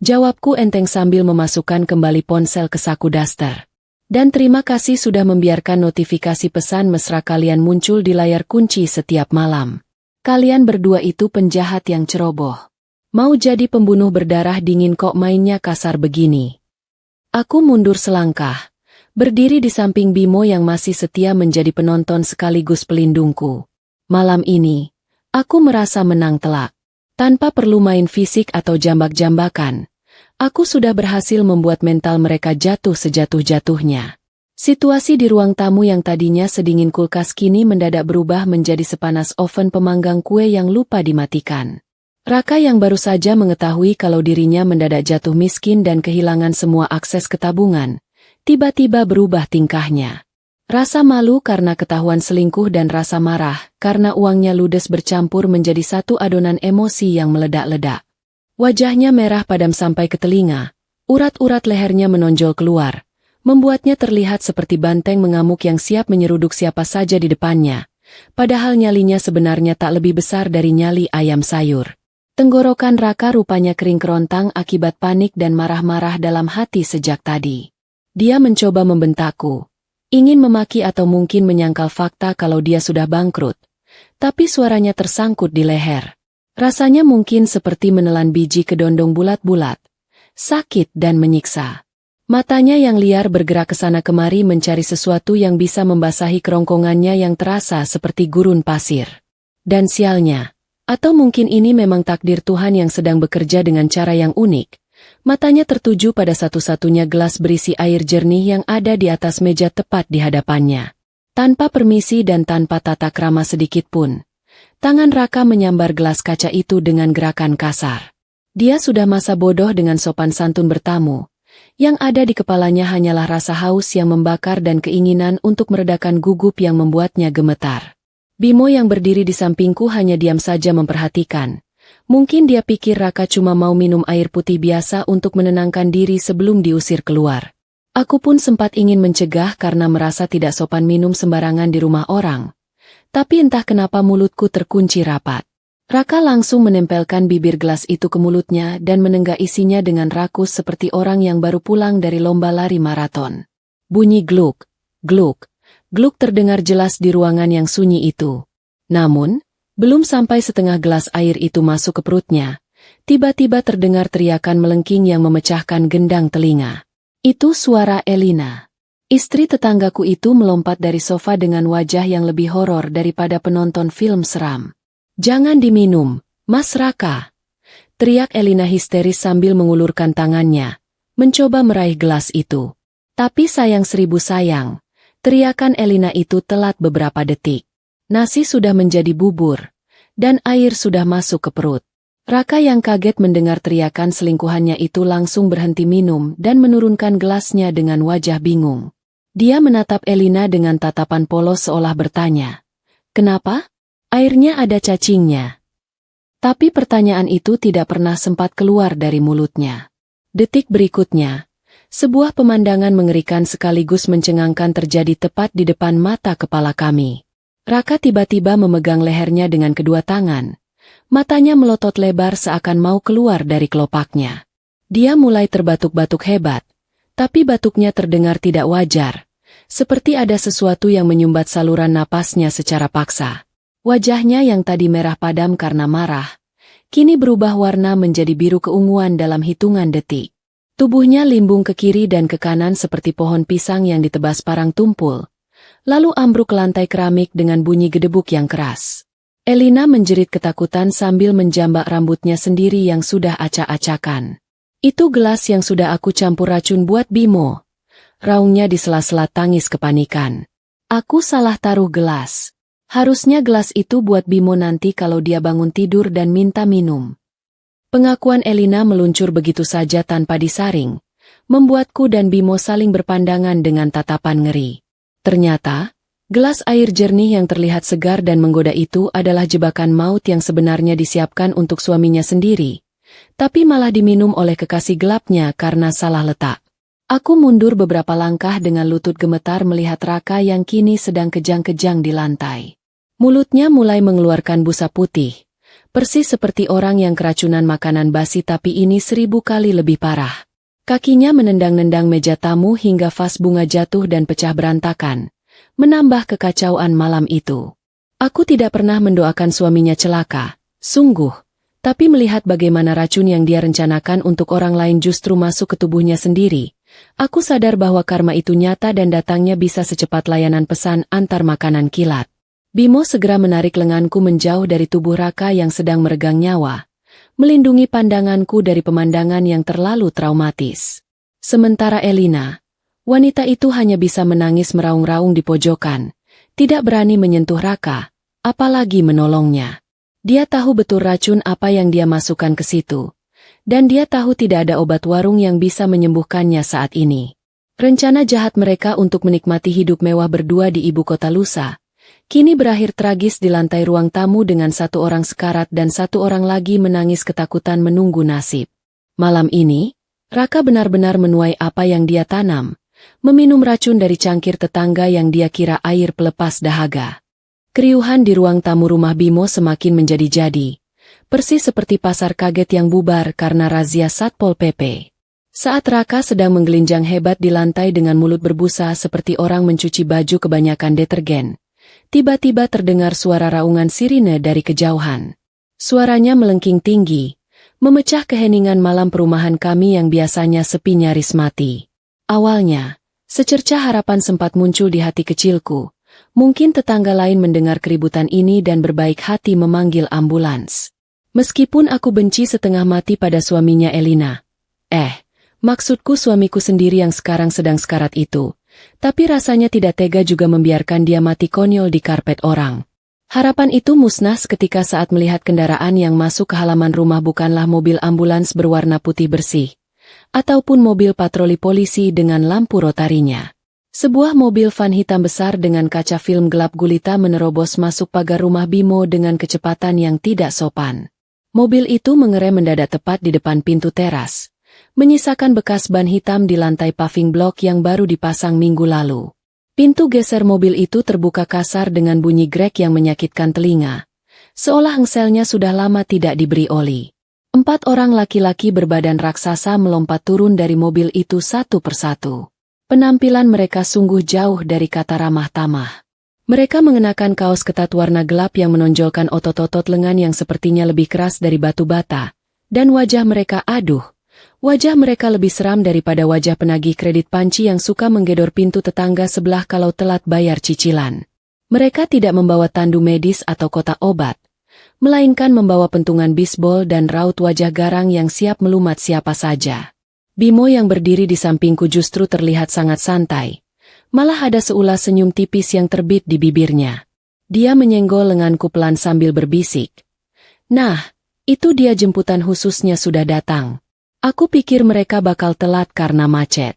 jawabku enteng sambil memasukkan kembali ponsel ke saku daster. "Dan terima kasih sudah membiarkan notifikasi pesan mesra kalian muncul di layar kunci setiap malam. Kalian berdua itu penjahat yang ceroboh. Mau jadi pembunuh berdarah dingin kok mainnya kasar begini." Aku mundur selangkah, berdiri di samping Bimo yang masih setia menjadi penonton sekaligus pelindungku. Malam ini, aku merasa menang telak. Tanpa perlu main fisik atau jambak-jambakan, aku sudah berhasil membuat mental mereka jatuh sejatuh-jatuhnya. Situasi di ruang tamu yang tadinya sedingin kulkas kini mendadak berubah menjadi sepanas oven pemanggang kue yang lupa dimatikan. Raka yang baru saja mengetahui kalau dirinya mendadak jatuh miskin dan kehilangan semua akses ke tabungan, tiba-tiba berubah tingkahnya. Rasa malu karena ketahuan selingkuh dan rasa marah karena uangnya ludes bercampur menjadi satu adonan emosi yang meledak-ledak. Wajahnya merah padam sampai ke telinga, urat-urat lehernya menonjol keluar, membuatnya terlihat seperti banteng mengamuk yang siap menyeruduk siapa saja di depannya. Padahal nyalinya sebenarnya tak lebih besar dari nyali ayam sayur. Tenggorokan Raka rupanya kering kerontang akibat panik dan marah-marah dalam hati sejak tadi. Dia mencoba membentakku, ingin memaki atau mungkin menyangkal fakta kalau dia sudah bangkrut. Tapi suaranya tersangkut di leher. Rasanya mungkin seperti menelan biji kedondong bulat-bulat. Sakit dan menyiksa. Matanya yang liar bergerak ke sana kemari mencari sesuatu yang bisa membasahi kerongkongannya yang terasa seperti gurun pasir. Dan sialnya, atau mungkin ini memang takdir Tuhan yang sedang bekerja dengan cara yang unik. Matanya tertuju pada satu-satunya gelas berisi air jernih yang ada di atas meja tepat di hadapannya. Tanpa permisi dan tanpa tata krama sedikit pun, tangan Raka menyambar gelas kaca itu dengan gerakan kasar. Dia sudah masa bodoh dengan sopan santun bertamu. Yang ada di kepalanya hanyalah rasa haus yang membakar dan keinginan untuk meredakan gugup yang membuatnya gemetar. Bimo yang berdiri di sampingku hanya diam saja memperhatikan. Mungkin dia pikir Raka cuma mau minum air putih biasa untuk menenangkan diri sebelum diusir keluar. Aku pun sempat ingin mencegah karena merasa tidak sopan minum sembarangan di rumah orang. Tapi entah kenapa mulutku terkunci rapat. Raka langsung menempelkan bibir gelas itu ke mulutnya dan menenggak isinya dengan rakus seperti orang yang baru pulang dari lomba lari maraton. Bunyi gluk, gluk, gluk terdengar jelas di ruangan yang sunyi itu. Namun, belum sampai setengah gelas air itu masuk ke perutnya, tiba-tiba terdengar teriakan melengking yang memecahkan gendang telinga. Itu suara Elina. Istri tetanggaku itu melompat dari sofa dengan wajah yang lebih horor daripada penonton film seram. "Jangan diminum, Mas Raka!" teriak Elina histeris sambil mengulurkan tangannya, mencoba meraih gelas itu. Tapi sayang seribu sayang, teriakan Elina itu telat beberapa detik. Nasi sudah menjadi bubur, dan air sudah masuk ke perut. Raka yang kaget mendengar teriakan selingkuhannya itu langsung berhenti minum dan menurunkan gelasnya dengan wajah bingung. Dia menatap Elina dengan tatapan polos seolah bertanya, "Kenapa? Airnya ada cacingnya." Tapi pertanyaan itu tidak pernah sempat keluar dari mulutnya. Detik berikutnya, sebuah pemandangan mengerikan sekaligus mencengangkan terjadi tepat di depan mata kepala kami. Raka tiba-tiba memegang lehernya dengan kedua tangan. Matanya melotot lebar seakan mau keluar dari kelopaknya. Dia mulai terbatuk-batuk hebat, tapi batuknya terdengar tidak wajar, seperti ada sesuatu yang menyumbat saluran napasnya secara paksa. Wajahnya yang tadi merah padam karena marah, kini berubah warna menjadi biru keunguan dalam hitungan detik. Tubuhnya limbung ke kiri dan ke kanan seperti pohon pisang yang ditebas parang tumpul, lalu ambruk ke lantai keramik dengan bunyi gedebuk yang keras. Elina menjerit ketakutan sambil menjambak rambutnya sendiri yang sudah acak-acakan. "Itu gelas yang sudah aku campur racun buat Bimo," raungnya di sela-sela tangis kepanikan. "Aku salah taruh gelas. Harusnya gelas itu buat Bimo nanti kalau dia bangun tidur dan minta minum." Pengakuan Elina meluncur begitu saja tanpa disaring, membuatku dan Bimo saling berpandangan dengan tatapan ngeri. Ternyata, gelas air jernih yang terlihat segar dan menggoda itu adalah jebakan maut yang sebenarnya disiapkan untuk suaminya sendiri, tapi malah diminum oleh kekasih gelapnya karena salah letak. Aku mundur beberapa langkah dengan lutut gemetar melihat Raka yang kini sedang kejang-kejang di lantai. Mulutnya mulai mengeluarkan busa putih, persis seperti orang yang keracunan makanan basi, tapi ini 1000 kali lebih parah. Kakinya menendang-nendang meja tamu hingga vas bunga jatuh dan pecah berantakan, menambah kekacauan malam itu. Aku tidak pernah mendoakan suaminya celaka, sungguh, tapi melihat bagaimana racun yang dia rencanakan untuk orang lain justru masuk ke tubuhnya sendiri, aku sadar bahwa karma itu nyata dan datangnya bisa secepat layanan pesan antar makanan kilat. Bimo segera menarik lenganku menjauh dari tubuh Raka yang sedang meregang nyawa, melindungi pandanganku dari pemandangan yang terlalu traumatis. Sementara Elina, wanita itu hanya bisa menangis meraung-raung di pojokan, tidak berani menyentuh Raka, apalagi menolongnya. Dia tahu betul racun apa yang dia masukkan ke situ, dan dia tahu tidak ada obat warung yang bisa menyembuhkannya saat ini. Rencana jahat mereka untuk menikmati hidup mewah berdua di ibu kota lusa kini berakhir tragis di lantai ruang tamu dengan satu orang sekarat dan satu orang lagi menangis ketakutan menunggu nasib. Malam ini, Raka benar-benar menuai apa yang dia tanam, meminum racun dari cangkir tetangga yang dia kira air pelepas dahaga. Keriuhan di ruang tamu rumah Bimo semakin menjadi-jadi, persis seperti pasar kaget yang bubar karena razia Satpol PP. Saat Raka sedang menggelinjang hebat di lantai dengan mulut berbusa seperti orang mencuci baju kebanyakan detergen, tiba-tiba terdengar suara raungan sirine dari kejauhan. Suaranya melengking tinggi, memecah keheningan malam perumahan kami yang biasanya sepi nyaris mati. Awalnya, secercah harapan sempat muncul di hati kecilku. Mungkin tetangga lain mendengar keributan ini dan berbaik hati memanggil ambulans. Meskipun aku benci setengah mati pada suaminya Elina. Maksudku suamiku sendiri yang sekarang sedang sekarat itu. Tapi rasanya tidak tega juga membiarkan dia mati konyol di karpet orang. Harapan itu musnah ketika saat melihat kendaraan yang masuk ke halaman rumah bukanlah mobil ambulans berwarna putih bersih, ataupun mobil patroli polisi dengan lampu rotarinya. Sebuah mobil van hitam besar dengan kaca film gelap gulita menerobos masuk pagar rumah Bimo dengan kecepatan yang tidak sopan. Mobil itu mengerem mendadak tepat di depan pintu teras, menyisakan bekas ban hitam di lantai paving block yang baru dipasang minggu lalu. Pintu geser mobil itu terbuka kasar dengan bunyi grek yang menyakitkan telinga, seolah engselnya sudah lama tidak diberi oli. 4 orang laki-laki berbadan raksasa melompat turun dari mobil itu satu persatu. Penampilan mereka sungguh jauh dari kata ramah tamah. Mereka mengenakan kaos ketat warna gelap yang menonjolkan otot-otot lengan yang sepertinya lebih keras dari batu bata, dan wajah mereka wajah mereka lebih seram daripada wajah penagih kredit panci yang suka menggedor pintu tetangga sebelah kalau telat bayar cicilan. Mereka tidak membawa tandu medis atau kotak obat, melainkan membawa pentungan bisbol dan raut wajah garang yang siap melumat siapa saja. Bimo yang berdiri di sampingku justru terlihat sangat santai. Malah ada seulas senyum tipis yang terbit di bibirnya. Dia menyenggol lenganku pelan sambil berbisik. Nah, itu dia jemputan khususnya sudah datang. Aku pikir mereka bakal telat karena macet.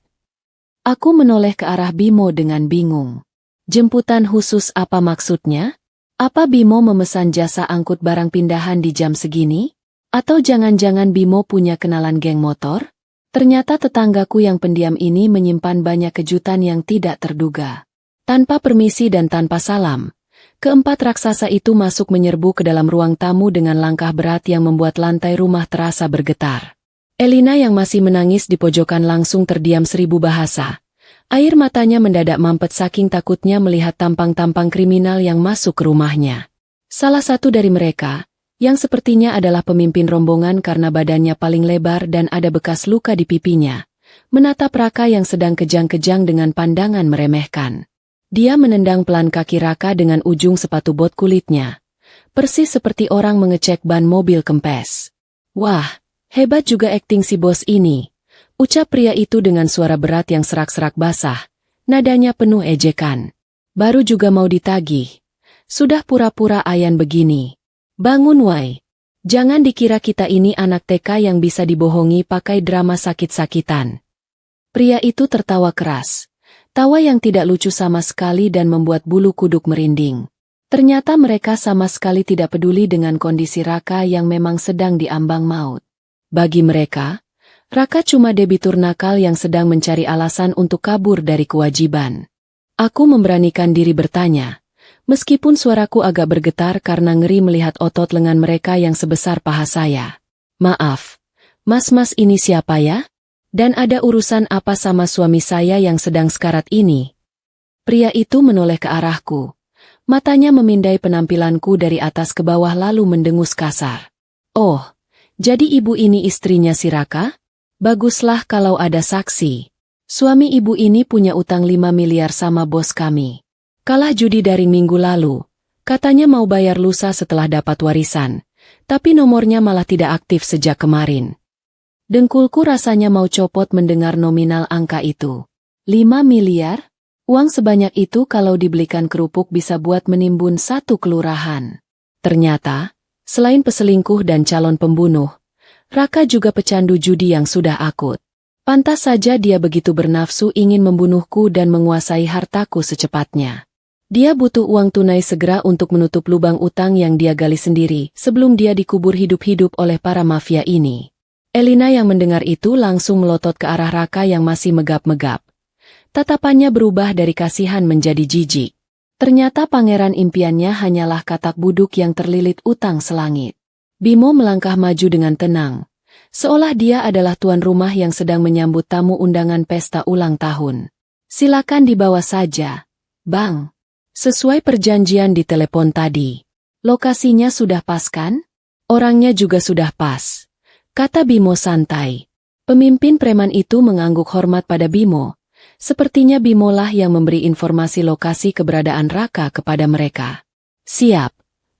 Aku menoleh ke arah Bimo dengan bingung. Jemputan khusus apa maksudnya? Apa Bimo memesan jasa angkut barang pindahan di jam segini? Atau jangan-jangan Bimo punya kenalan geng motor? Ternyata tetanggaku yang pendiam ini menyimpan banyak kejutan yang tidak terduga. Tanpa permisi dan tanpa salam, keempat raksasa itu masuk menyerbu ke dalam ruang tamu dengan langkah berat yang membuat lantai rumah terasa bergetar. Elina yang masih menangis di pojokan langsung terdiam 1000 bahasa. Air matanya mendadak mampet saking takutnya melihat tampang-tampang kriminal yang masuk ke rumahnya. Salah satu dari mereka, yang sepertinya adalah pemimpin rombongan karena badannya paling lebar dan ada bekas luka di pipinya, menatap Raka yang sedang kejang-kejang dengan pandangan meremehkan. Dia menendang pelan kaki Raka dengan ujung sepatu bot kulitnya, persis seperti orang mengecek ban mobil kempes. Wah! Hebat juga akting si bos ini, ucap pria itu dengan suara berat yang serak-serak basah, nadanya penuh ejekan. Baru juga mau ditagih, sudah pura-pura ayan begini. Bangun wai, jangan dikira kita ini anak TK yang bisa dibohongi pakai drama sakit-sakitan. Pria itu tertawa keras, tawa yang tidak lucu sama sekali dan membuat bulu kuduk merinding. Ternyata mereka sama sekali tidak peduli dengan kondisi Raka yang memang sedang diambang maut. Bagi mereka, Raka cuma debitur nakal yang sedang mencari alasan untuk kabur dari kewajiban. Aku memberanikan diri bertanya, meskipun suaraku agak bergetar karena ngeri melihat otot lengan mereka yang sebesar paha saya. Maaf, mas-mas ini siapa ya? Dan ada urusan apa sama suami saya yang sedang sekarat ini? Pria itu menoleh ke arahku. Matanya memindai penampilanku dari atas ke bawah lalu mendengus kasar. Oh, jadi ibu ini istrinya si Raka? Baguslah kalau ada saksi. Suami ibu ini punya utang 5 miliar sama bos kami. Kalah judi dari minggu lalu. Katanya mau bayar lusa setelah dapat warisan. Tapi nomornya malah tidak aktif sejak kemarin. Dengkulku rasanya mau copot mendengar nominal angka itu. 5 miliar? Uang sebanyak itu kalau dibelikan kerupuk bisa buat menimbun satu kelurahan. Ternyata, selain peselingkuh dan calon pembunuh, Raka juga pecandu judi yang sudah akut. Pantas saja dia begitu bernafsu ingin membunuhku dan menguasai hartaku secepatnya. Dia butuh uang tunai segera untuk menutup lubang utang yang dia gali sendiri sebelum dia dikubur hidup-hidup oleh para mafia ini. Elina yang mendengar itu langsung melotot ke arah Raka yang masih megap-megap. Tatapannya berubah dari kasihan menjadi jijik. Ternyata pangeran impiannya hanyalah katak buduk yang terlilit utang selangit. Bimo melangkah maju dengan tenang, seolah dia adalah tuan rumah yang sedang menyambut tamu undangan pesta ulang tahun. Silakan dibawa saja, Bang. Sesuai perjanjian di telepon tadi. Lokasinya sudah pas kan? Orangnya juga sudah pas, kata Bimo santai. Pemimpin preman itu mengangguk hormat pada Bimo. Sepertinya Bimolah yang memberi informasi lokasi keberadaan Raka kepada mereka. Siap,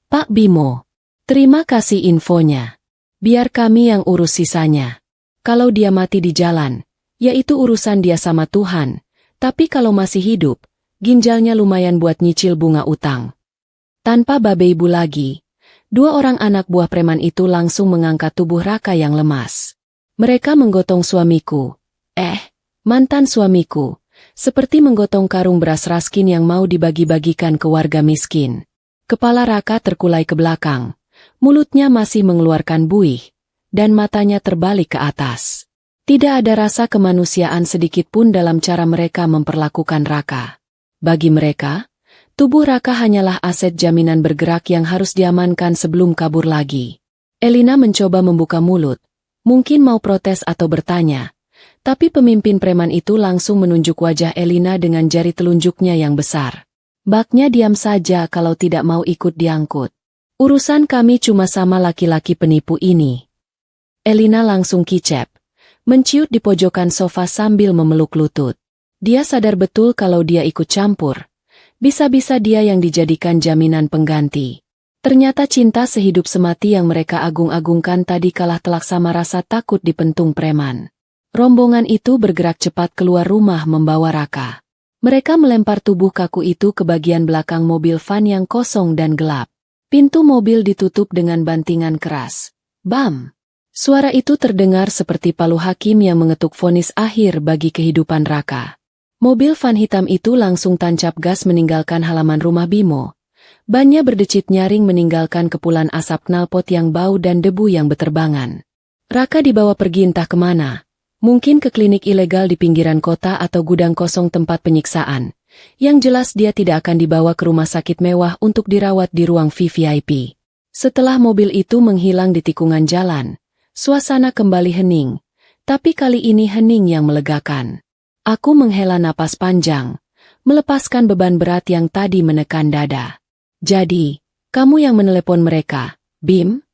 Pak Bimo. Terima kasih infonya. Biar kami yang urus sisanya. Kalau dia mati di jalan, yaitu urusan dia sama Tuhan. Tapi kalau masih hidup, ginjalnya lumayan buat nyicil bunga utang. Tanpa babe ibu lagi, dua orang anak buah preman itu langsung mengangkat tubuh Raka yang lemas. Mereka menggotong suamiku. Mantan suamiku, seperti menggotong karung beras raskin yang mau dibagi-bagikan ke warga miskin. Kepala Raka terkulai ke belakang, mulutnya masih mengeluarkan buih, dan matanya terbalik ke atas. Tidak ada rasa kemanusiaan sedikit pun dalam cara mereka memperlakukan Raka. Bagi mereka, tubuh Raka hanyalah aset jaminan bergerak yang harus diamankan sebelum kabur lagi. Elina mencoba membuka mulut, mungkin mau protes atau bertanya. Tapi pemimpin preman itu langsung menunjuk wajah Elina dengan jari telunjuknya yang besar. Baknya diam saja kalau tidak mau ikut diangkut. Urusan kami cuma sama laki-laki penipu ini. Elina langsung kicep, menciut di pojokan sofa sambil memeluk lutut. Dia sadar betul kalau dia ikut campur. Bisa-bisa dia yang dijadikan jaminan pengganti. Ternyata cinta sehidup semati yang mereka agung-agungkan tadi kalah telak sama rasa takut dipentung preman. Rombongan itu bergerak cepat keluar rumah membawa Raka. Mereka melempar tubuh kaku itu ke bagian belakang mobil van yang kosong dan gelap. Pintu mobil ditutup dengan bantingan keras. Bam! Suara itu terdengar seperti palu hakim yang mengetuk vonis akhir bagi kehidupan Raka. Mobil van hitam itu langsung tancap gas meninggalkan halaman rumah Bimo. Bannya berdecit nyaring meninggalkan kepulan asap knalpot yang bau dan debu yang beterbangan. Raka dibawa pergi entah kemana. Mungkin ke klinik ilegal di pinggiran kota atau gudang kosong tempat penyiksaan. Yang jelas dia tidak akan dibawa ke rumah sakit mewah untuk dirawat di ruang VVIP. Setelah mobil itu menghilang di tikungan jalan, suasana kembali hening. Tapi kali ini hening yang melegakan. Aku menghela napas panjang, melepaskan beban berat yang tadi menekan dada. Jadi, kamu yang menelepon mereka, Bim?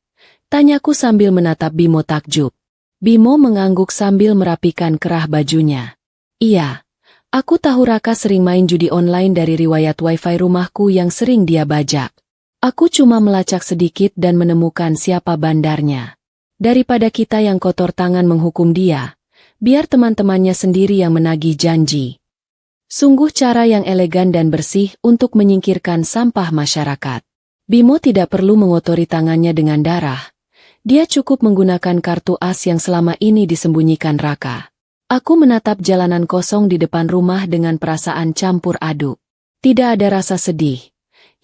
Tanyaku sambil menatap Bimo takjub. Bimo mengangguk sambil merapikan kerah bajunya. Iya, aku tahu Raka sering main judi online dari riwayat wifi rumahku yang sering dia bajak. Aku cuma melacak sedikit dan menemukan siapa bandarnya. Daripada kita yang kotor tangan menghukum dia, biar teman-temannya sendiri yang menagih janji. Sungguh cara yang elegan dan bersih untuk menyingkirkan sampah masyarakat. Bimo tidak perlu mengotori tangannya dengan darah. Dia cukup menggunakan kartu as yang selama ini disembunyikan Raka. Aku menatap jalanan kosong di depan rumah dengan perasaan campur aduk. Tidak ada rasa sedih.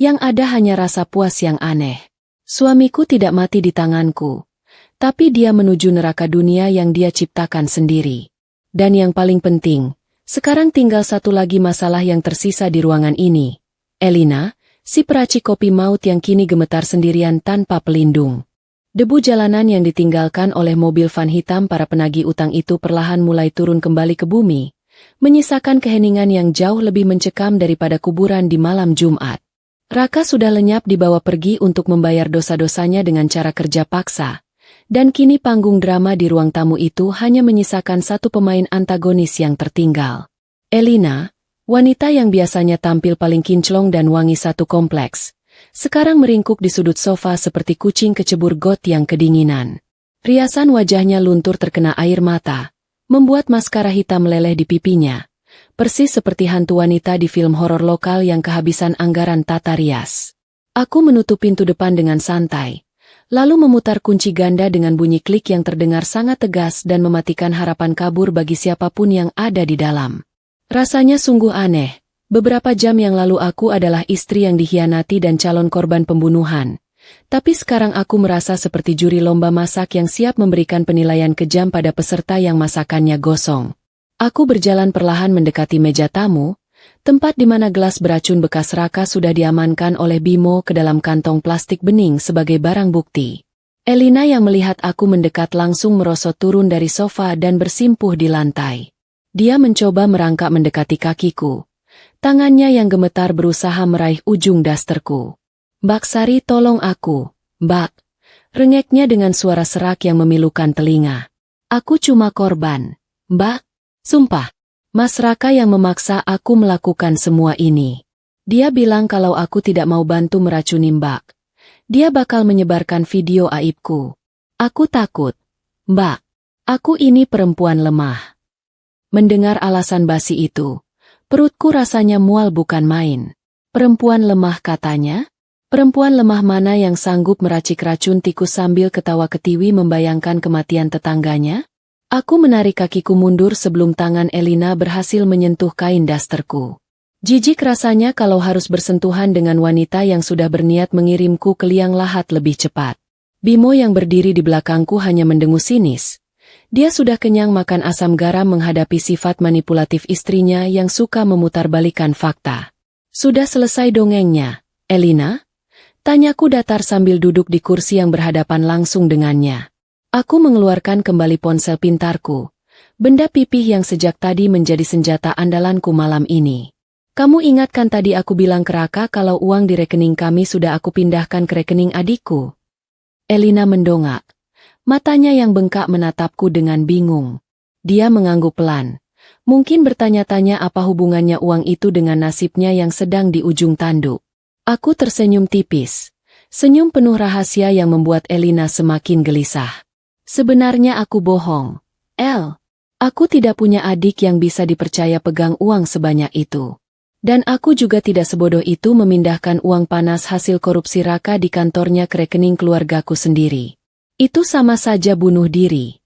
Yang ada hanya rasa puas yang aneh. Suamiku tidak mati di tanganku. Tapi dia menuju neraka dunia yang dia ciptakan sendiri. Dan yang paling penting, sekarang tinggal satu lagi masalah yang tersisa di ruangan ini. Elina, si peracik kopi maut yang kini gemetar sendirian tanpa pelindung. Debu jalanan yang ditinggalkan oleh mobil van hitam para penagih utang itu perlahan mulai turun kembali ke bumi, menyisakan keheningan yang jauh lebih mencekam daripada kuburan di malam Jumat. Raka sudah lenyap dibawa pergi untuk membayar dosa-dosanya dengan cara kerja paksa, dan kini panggung drama di ruang tamu itu hanya menyisakan satu pemain antagonis yang tertinggal. Elina, wanita yang biasanya tampil paling kinclong dan wangi satu kompleks, sekarang meringkuk di sudut sofa seperti kucing kecebur got yang kedinginan. Riasan wajahnya luntur terkena air mata, membuat maskara hitam meleleh di pipinya, persis seperti hantu wanita di film horor lokal yang kehabisan anggaran tata rias. Aku menutup pintu depan dengan santai, lalu memutar kunci ganda dengan bunyi klik yang terdengar sangat tegas dan mematikan harapan kabur bagi siapapun yang ada di dalam. Rasanya sungguh aneh. Beberapa jam yang lalu aku adalah istri yang dikhianati dan calon korban pembunuhan. Tapi sekarang aku merasa seperti juri lomba masak yang siap memberikan penilaian kejam pada peserta yang masakannya gosong. Aku berjalan perlahan mendekati meja tamu, tempat di mana gelas beracun bekas Raka sudah diamankan oleh Bimo ke dalam kantong plastik bening sebagai barang bukti. Elina yang melihat aku mendekat langsung merosot turun dari sofa dan bersimpuh di lantai. Dia mencoba merangkak mendekati kakiku. Tangannya yang gemetar berusaha meraih ujung dasterku. "Mbak Sari, tolong aku, Mbak," rengeknya dengan suara serak yang memilukan telinga. "Aku cuma korban, Mbak. Sumpah, Mas Raka yang memaksa aku melakukan semua ini. Dia bilang kalau aku tidak mau bantu meracuni Mbak, dia bakal menyebarkan video aibku. Aku takut, Mbak. Aku ini perempuan lemah." Mendengar alasan basi itu, perutku rasanya mual bukan main. Perempuan lemah katanya? Perempuan lemah mana yang sanggup meracik racun tikus sambil ketawa ketiwi membayangkan kematian tetangganya? Aku menarik kakiku mundur sebelum tangan Elina berhasil menyentuh kain dasterku. Jijik rasanya kalau harus bersentuhan dengan wanita yang sudah berniat mengirimku ke liang lahat lebih cepat. Bimo yang berdiri di belakangku hanya mendengus sinis. Dia sudah kenyang makan asam garam menghadapi sifat manipulatif istrinya yang suka memutarbalikkan fakta. "Sudah selesai dongengnya, Elina?" Tanyaku datar sambil duduk di kursi yang berhadapan langsung dengannya. Aku mengeluarkan kembali ponsel pintarku, benda pipih yang sejak tadi menjadi senjata andalanku malam ini. "Kamu ingat kan tadi aku bilang ke Raka kalau uang di rekening kami sudah aku pindahkan ke rekening adikku?" Elina mendongak. Matanya yang bengkak menatapku dengan bingung. Dia mengangguk pelan. Mungkin bertanya-tanya apa hubungannya uang itu dengan nasibnya yang sedang di ujung tanduk. Aku tersenyum tipis. Senyum penuh rahasia yang membuat Elina semakin gelisah. "Sebenarnya aku bohong, El. Aku tidak punya adik yang bisa dipercaya pegang uang sebanyak itu. Dan aku juga tidak sebodoh itu memindahkan uang panas hasil korupsi Raka di kantornya ke rekening keluargaku sendiri. Itu sama saja bunuh diri."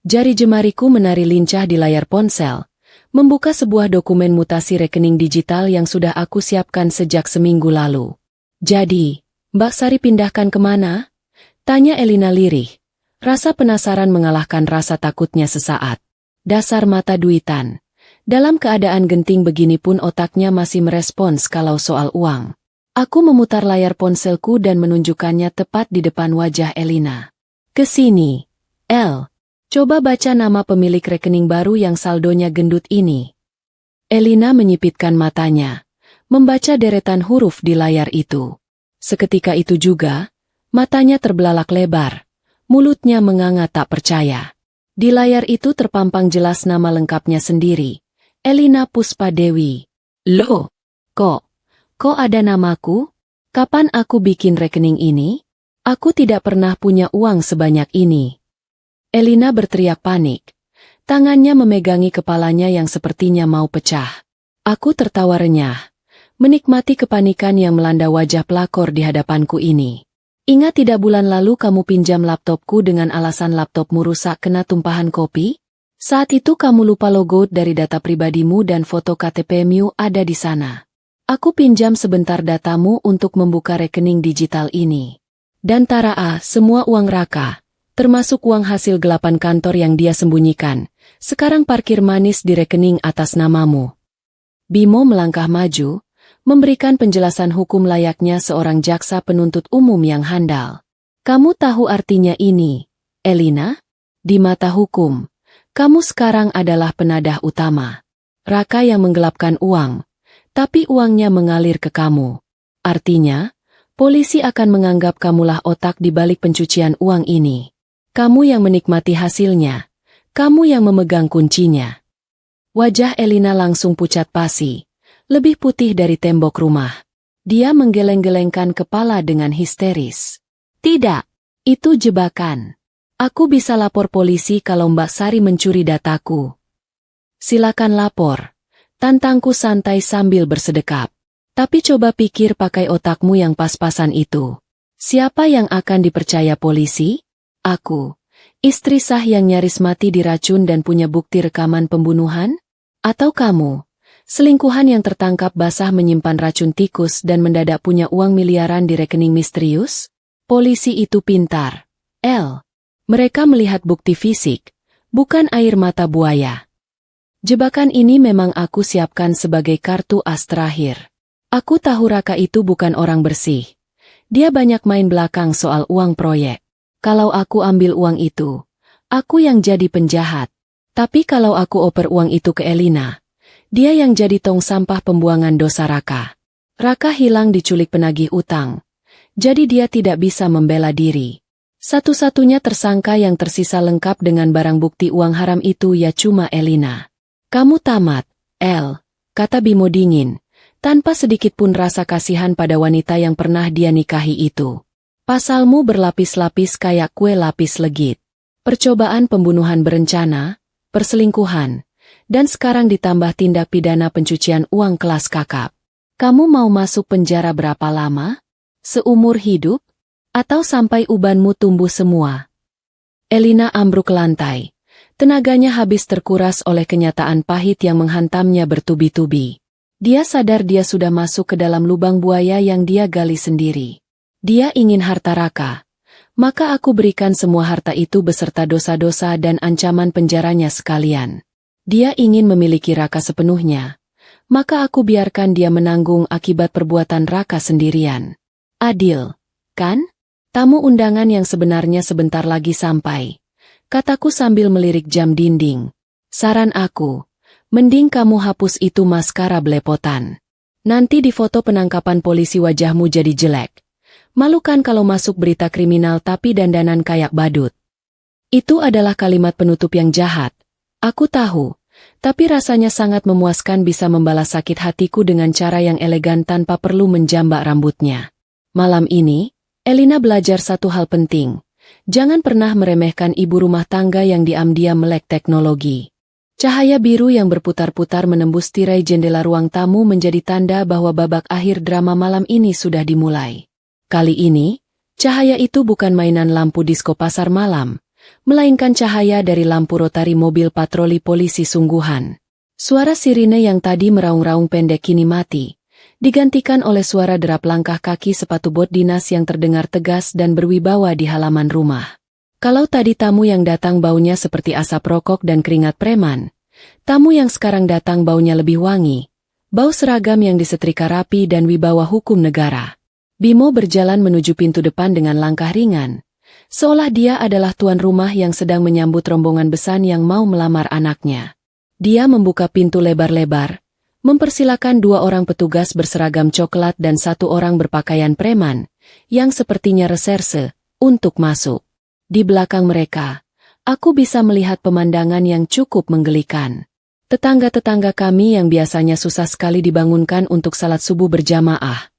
Jari jemariku menari lincah di layar ponsel, membuka sebuah dokumen mutasi rekening digital yang sudah aku siapkan sejak seminggu lalu. "Jadi, Mbak Sari pindahkan kemana?" tanya Elina lirih. Rasa penasaran mengalahkan rasa takutnya sesaat. Dasar mata duitan. Dalam keadaan genting begini pun otaknya masih merespons kalau soal uang. Aku memutar layar ponselku dan menunjukkannya tepat di depan wajah Elina. "Ke sini, El. Coba baca nama pemilik rekening baru yang saldonya gendut ini." Elina menyipitkan matanya, membaca deretan huruf di layar itu. Seketika itu juga, matanya terbelalak lebar, mulutnya menganga tak percaya. Di layar itu terpampang jelas nama lengkapnya sendiri, Elina Puspadewi. "Loh, kok ada namaku? Kapan aku bikin rekening ini? Aku tidak pernah punya uang sebanyak ini." Elina berteriak panik. Tangannya memegangi kepalanya yang sepertinya mau pecah. Aku tertawa renyah, menikmati kepanikan yang melanda wajah pelakor di hadapanku ini. "Ingat tidak bulan lalu kamu pinjam laptopku dengan alasan laptopmu rusak kena tumpahan kopi? Saat itu kamu lupa logo dari data pribadimu dan foto KTP-mu ada di sana. Aku pinjam sebentar datamu untuk membuka rekening digital ini. Dan taraa, semua uang Raka, termasuk uang hasil gelapan kantor yang dia sembunyikan, sekarang parkir manis di rekening atas namamu." Bimo melangkah maju, memberikan penjelasan hukum layaknya seorang jaksa penuntut umum yang handal. "Kamu tahu artinya ini, Elina? Di mata hukum, kamu sekarang adalah penadah utama. Raka yang menggelapkan uang, tapi uangnya mengalir ke kamu. Artinya, polisi akan menganggap kamulah otak di balik pencucian uang ini. Kamu yang menikmati hasilnya, kamu yang memegang kuncinya." Wajah Elina langsung pucat pasi, lebih putih dari tembok rumah. Dia menggeleng-gelengkan kepala dengan histeris. "Tidak, itu jebakan. Aku bisa lapor polisi kalau Mbak Sari mencuri dataku." "Silakan lapor," tantangku santai sambil bersedekap. "Tapi coba pikir pakai otakmu yang pas-pasan itu. Siapa yang akan dipercaya polisi? Aku, istri sah yang nyaris mati diracun dan punya bukti rekaman pembunuhan? Atau kamu, selingkuhan yang tertangkap basah menyimpan racun tikus dan mendadak punya uang miliaran di rekening misterius? Polisi itu pintar. Mereka melihat bukti fisik, bukan air mata buaya. Jebakan ini memang aku siapkan sebagai kartu as terakhir. Aku tahu Raka itu bukan orang bersih. Dia banyak main belakang soal uang proyek. Kalau aku ambil uang itu, aku yang jadi penjahat. Tapi kalau aku oper uang itu ke Elina, dia yang jadi tong sampah pembuangan dosa Raka. Raka hilang diculik penagih utang. Jadi dia tidak bisa membela diri. Satu-satunya tersangka yang tersisa lengkap dengan barang bukti uang haram itu ya cuma Elina. Kamu tamat, kata Bimo dingin, tanpa sedikit pun rasa kasihan pada wanita yang pernah dia nikahi itu. Pasalmu berlapis-lapis kayak kue lapis legit. Percobaan pembunuhan berencana, perselingkuhan, dan sekarang ditambah tindak pidana pencucian uang kelas kakap. Kamu mau masuk penjara berapa lama? Seumur hidup? Atau sampai ubanmu tumbuh semua? Elina ambruk ke lantai. Tenaganya habis terkuras oleh kenyataan pahit yang menghantamnya bertubi-tubi. Dia sadar dia sudah masuk ke dalam lubang buaya yang dia gali sendiri. Dia ingin harta Raka. Maka aku berikan semua harta itu beserta dosa-dosa dan ancaman penjaranya sekalian. Dia ingin memiliki Raka sepenuhnya. Maka aku biarkan dia menanggung akibat perbuatan Raka sendirian. Adil, kan? Tamu undangan yang sebenarnya sebentar lagi sampai. Kataku sambil melirik jam dinding. Saran aku, mending kamu hapus itu maskara belepotan. Nanti di foto penangkapan polisi wajahmu jadi jelek. Malu kan kalau masuk berita kriminal tapi dandanan kayak badut. Itu adalah kalimat penutup yang jahat. Aku tahu, tapi rasanya sangat memuaskan bisa membalas sakit hatiku dengan cara yang elegan tanpa perlu menjambak rambutnya. Malam ini, Elina belajar satu hal penting. Jangan pernah meremehkan ibu rumah tangga yang diam-diam melek teknologi. Cahaya biru yang berputar-putar menembus tirai jendela ruang tamu menjadi tanda bahwa babak akhir drama malam ini sudah dimulai. Kali ini, cahaya itu bukan mainan lampu disko pasar malam, melainkan cahaya dari lampu rotari mobil patroli polisi sungguhan. Suara sirine yang tadi meraung-raung pendek kini mati, digantikan oleh suara derap langkah kaki sepatu bot dinas yang terdengar tegas dan berwibawa di halaman rumah. Kalau tadi tamu yang datang baunya seperti asap rokok dan keringat preman, tamu yang sekarang datang baunya lebih wangi, bau seragam yang disetrika rapi dan wibawa hukum negara. Bimo berjalan menuju pintu depan dengan langkah ringan, seolah dia adalah tuan rumah yang sedang menyambut rombongan besan yang mau melamar anaknya. Dia membuka pintu lebar-lebar, mempersilakan dua orang petugas berseragam coklat dan satu orang berpakaian preman, yang sepertinya reserse, untuk masuk. Di belakang mereka, aku bisa melihat pemandangan yang cukup menggelikan. Tetangga-tetangga kami yang biasanya susah sekali dibangunkan untuk salat subuh berjamaah.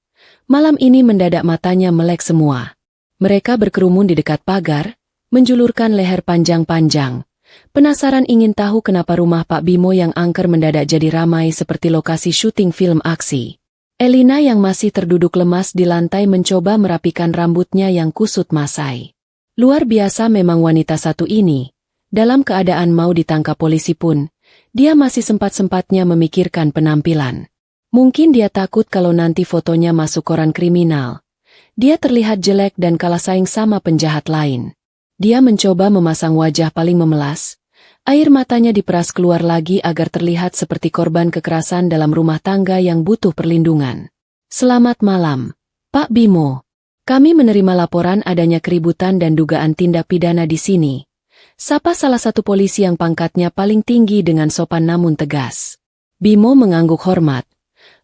Malam ini mendadak matanya melek semua. Mereka berkerumun di dekat pagar, menjulurkan leher panjang-panjang. Penasaran ingin tahu kenapa rumah Pak Bimo yang angker mendadak jadi ramai seperti lokasi syuting film aksi. Elina yang masih terduduk lemas di lantai mencoba merapikan rambutnya yang kusut masai. Luar biasa memang wanita satu ini. Dalam keadaan mau ditangkap polisi pun, dia masih sempat-sempatnya memikirkan penampilan. Mungkin dia takut kalau nanti fotonya masuk koran kriminal. Dia terlihat jelek dan kalah saing sama penjahat lain. Dia mencoba memasang wajah paling memelas. Air matanya diperas keluar lagi agar terlihat seperti korban kekerasan dalam rumah tangga yang butuh perlindungan. Selamat malam, Pak Bimo. Kami menerima laporan adanya keributan dan dugaan tindak pidana di sini. Sapa salah satu polisi yang pangkatnya paling tinggi dengan sopan namun tegas. Bimo mengangguk hormat.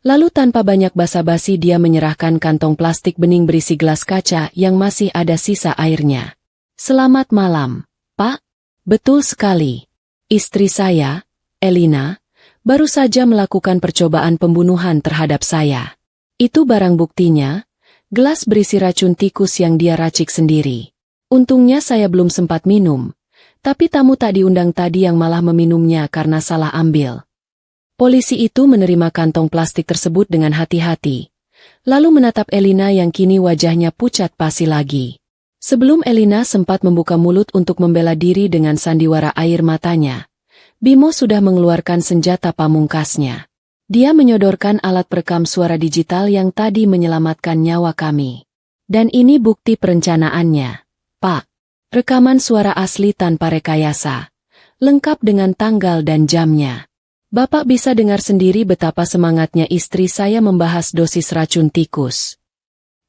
Lalu tanpa banyak basa-basi dia menyerahkan kantong plastik bening berisi gelas kaca yang masih ada sisa airnya. Selamat malam, Pak. Betul sekali. Istri saya, Elina, baru saja melakukan percobaan pembunuhan terhadap saya. Itu barang buktinya, gelas berisi racun tikus yang dia racik sendiri. Untungnya saya belum sempat minum, tapi tamu tak diundang tadi yang malah meminumnya karena salah ambil. Polisi itu menerima kantong plastik tersebut dengan hati-hati. lalu menatap Elina yang kini wajahnya pucat pasi lagi. Sebelum Elina sempat membuka mulut untuk membela diri dengan sandiwara air matanya, Bimo sudah mengeluarkan senjata pamungkasnya. Dia menyodorkan alat perekam suara digital yang tadi menyelamatkan nyawa kami. Dan ini bukti perencanaannya, Pak. Rekaman suara asli tanpa rekayasa, lengkap dengan tanggal dan jamnya. Bapak bisa dengar sendiri betapa semangatnya istri saya membahas dosis racun tikus.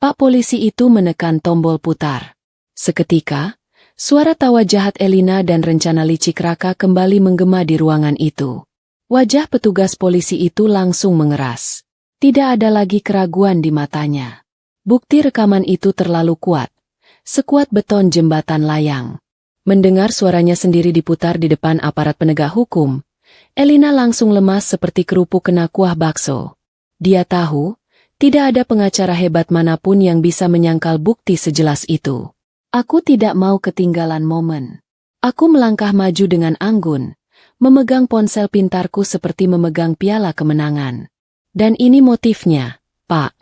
Pak polisi itu menekan tombol putar. Seketika, suara tawa jahat Elina dan rencana licik Raka kembali menggema di ruangan itu. Wajah petugas polisi itu langsung mengeras. Tidak ada lagi keraguan di matanya. Bukti rekaman itu terlalu kuat, sekuat beton jembatan layang. Mendengar suaranya sendiri diputar di depan aparat penegak hukum, Elina langsung lemas seperti kerupuk kena kuah bakso. Dia tahu, tidak ada pengacara hebat manapun yang bisa menyangkal bukti sejelas itu. Aku tidak mau ketinggalan momen. Aku melangkah maju dengan anggun, memegang ponsel pintarku seperti memegang piala kemenangan. Dan ini motifnya, Pak,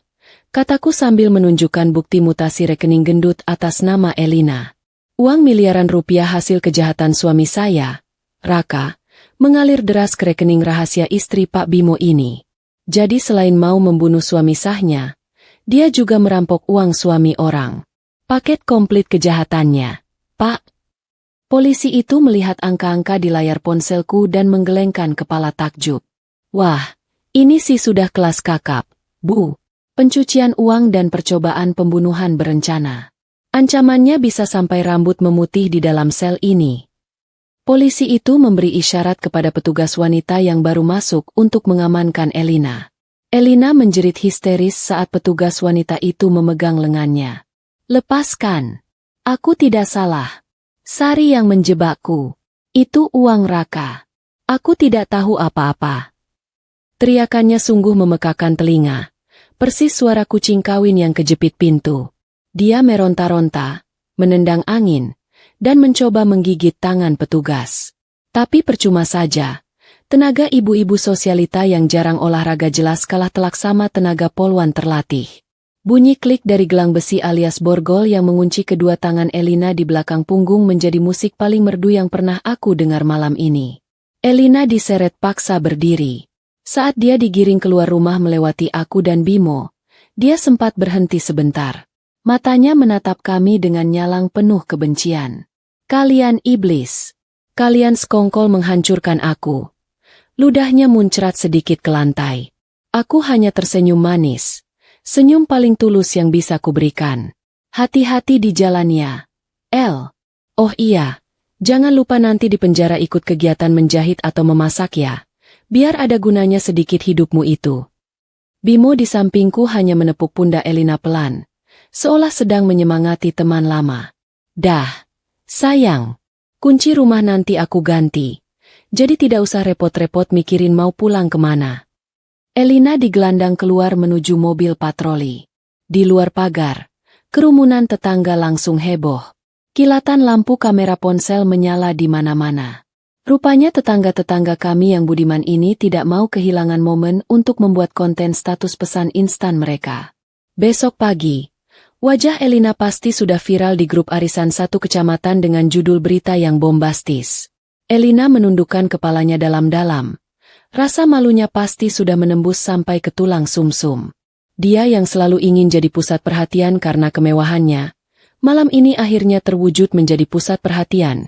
kataku sambil menunjukkan bukti mutasi rekening gendut atas nama Elina. Uang miliaran rupiah hasil kejahatan suami saya, Raka, mengalir deras ke rekening rahasia istri Pak Bimo ini. Jadi selain mau membunuh suami sahnya, dia juga merampok uang suami orang. Paket komplit kejahatannya, Pak. Polisi itu melihat angka-angka di layar ponselku dan menggelengkan kepala takjub. Wah, ini sih sudah kelas kakap, Bu. Pencucian uang dan percobaan pembunuhan berencana. Ancamannya bisa sampai rambut memutih di dalam sel ini. Polisi itu memberi isyarat kepada petugas wanita yang baru masuk untuk mengamankan Elina. Elina menjerit histeris saat petugas wanita itu memegang lengannya. Lepaskan. Aku tidak salah. Sari yang menjebakku. Itu uang Raka. Aku tidak tahu apa-apa. Teriakannya sungguh memekakan telinga. Persis suara kucing kawin yang kejepit pintu. Dia meronta-ronta, menendang angin, dan mencoba menggigit tangan petugas. Tapi percuma saja. Tenaga ibu-ibu sosialita yang jarang olahraga jelas kalah telak sama tenaga polwan terlatih. Bunyi klik dari gelang besi alias borgol yang mengunci kedua tangan Elina di belakang punggung menjadi musik paling merdu yang pernah aku dengar malam ini. Elina diseret paksa berdiri. Saat dia digiring keluar rumah melewati aku dan Bimo, dia sempat berhenti sebentar. Matanya menatap kami dengan nyalang penuh kebencian. Kalian iblis. Kalian sekongkol menghancurkan aku. Ludahnya muncrat sedikit ke lantai. Aku hanya tersenyum manis. Senyum paling tulus yang bisa kuberikan. Hati-hati di jalannya. El. Oh iya. Jangan lupa nanti di penjara ikut kegiatan menjahit atau memasak ya. Biar ada gunanya sedikit hidupmu itu. Bimo di sampingku hanya menepuk pundak Elina pelan. Seolah sedang menyemangati teman lama. Dah. Sayang, kunci rumah nanti aku ganti. Jadi tidak usah repot-repot mikirin mau pulang kemana. Elina digelandang keluar menuju mobil patroli. Di luar pagar, kerumunan tetangga langsung heboh. Kilatan lampu kamera ponsel menyala di mana-mana. Rupanya tetangga-tetangga kami yang budiman ini tidak mau kehilangan momen untuk membuat konten status pesan instan mereka. Besok pagi, wajah Elina pasti sudah viral di grup arisan satu kecamatan dengan judul berita yang bombastis. Elina menundukkan kepalanya dalam-dalam. Rasa malunya pasti sudah menembus sampai ke tulang sumsum. Dia yang selalu ingin jadi pusat perhatian karena kemewahannya, malam ini akhirnya terwujud menjadi pusat perhatian.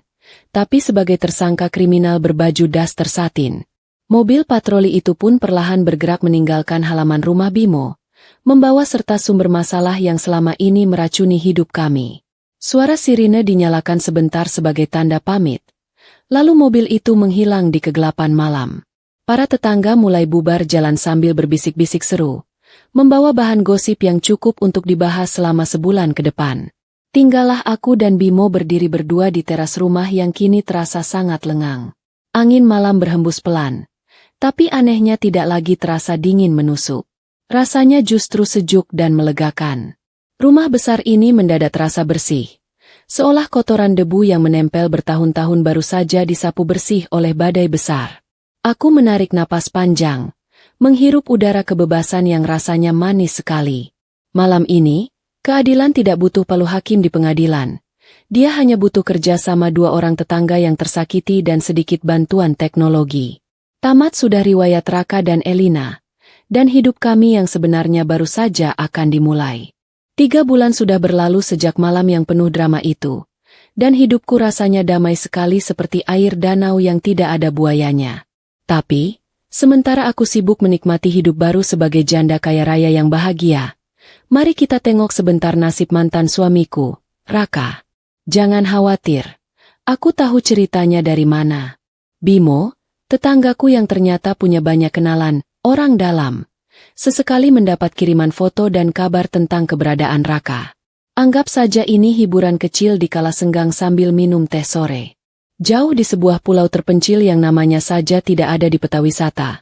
Tapi sebagai tersangka kriminal berbaju daster satin. Mobil patroli itu pun perlahan bergerak meninggalkan halaman rumah Bimo, membawa serta sumber masalah yang selama ini meracuni hidup kami. Suara sirine dinyalakan sebentar sebagai tanda pamit. Lalu mobil itu menghilang di kegelapan malam. Para tetangga mulai bubar jalan sambil berbisik-bisik seru, membawa bahan gosip yang cukup untuk dibahas selama sebulan ke depan. Tinggallah aku dan Bimo berdiri berdua di teras rumah yang kini terasa sangat lengang. Angin malam berhembus pelan, tapi anehnya tidak lagi terasa dingin menusuk. Rasanya justru sejuk dan melegakan. Rumah besar ini mendadak terasa bersih. Seolah kotoran debu yang menempel bertahun-tahun baru saja disapu bersih oleh badai besar. Aku menarik napas panjang, menghirup udara kebebasan yang rasanya manis sekali. Malam ini, keadilan tidak butuh palu hakim di pengadilan. Dia hanya butuh kerja sama dua orang tetangga yang tersakiti dan sedikit bantuan teknologi. Tamat sudah riwayat Raka dan Elina. Dan hidup kami yang sebenarnya baru saja akan dimulai. 3 bulan sudah berlalu sejak malam yang penuh drama itu. Dan hidupku rasanya damai sekali seperti air danau yang tidak ada buayanya. Tapi, sementara aku sibuk menikmati hidup baru sebagai janda kaya raya yang bahagia, mari kita tengok sebentar nasib mantan suamiku, Raka. Jangan khawatir. Aku tahu ceritanya dari mana. Bimo, tetanggaku yang ternyata punya banyak kenalan, orang dalam. Sesekali mendapat kiriman foto dan kabar tentang keberadaan Raka. Anggap saja ini hiburan kecil di kala senggang sambil minum teh sore. Jauh di sebuah pulau terpencil yang namanya saja tidak ada di peta wisata,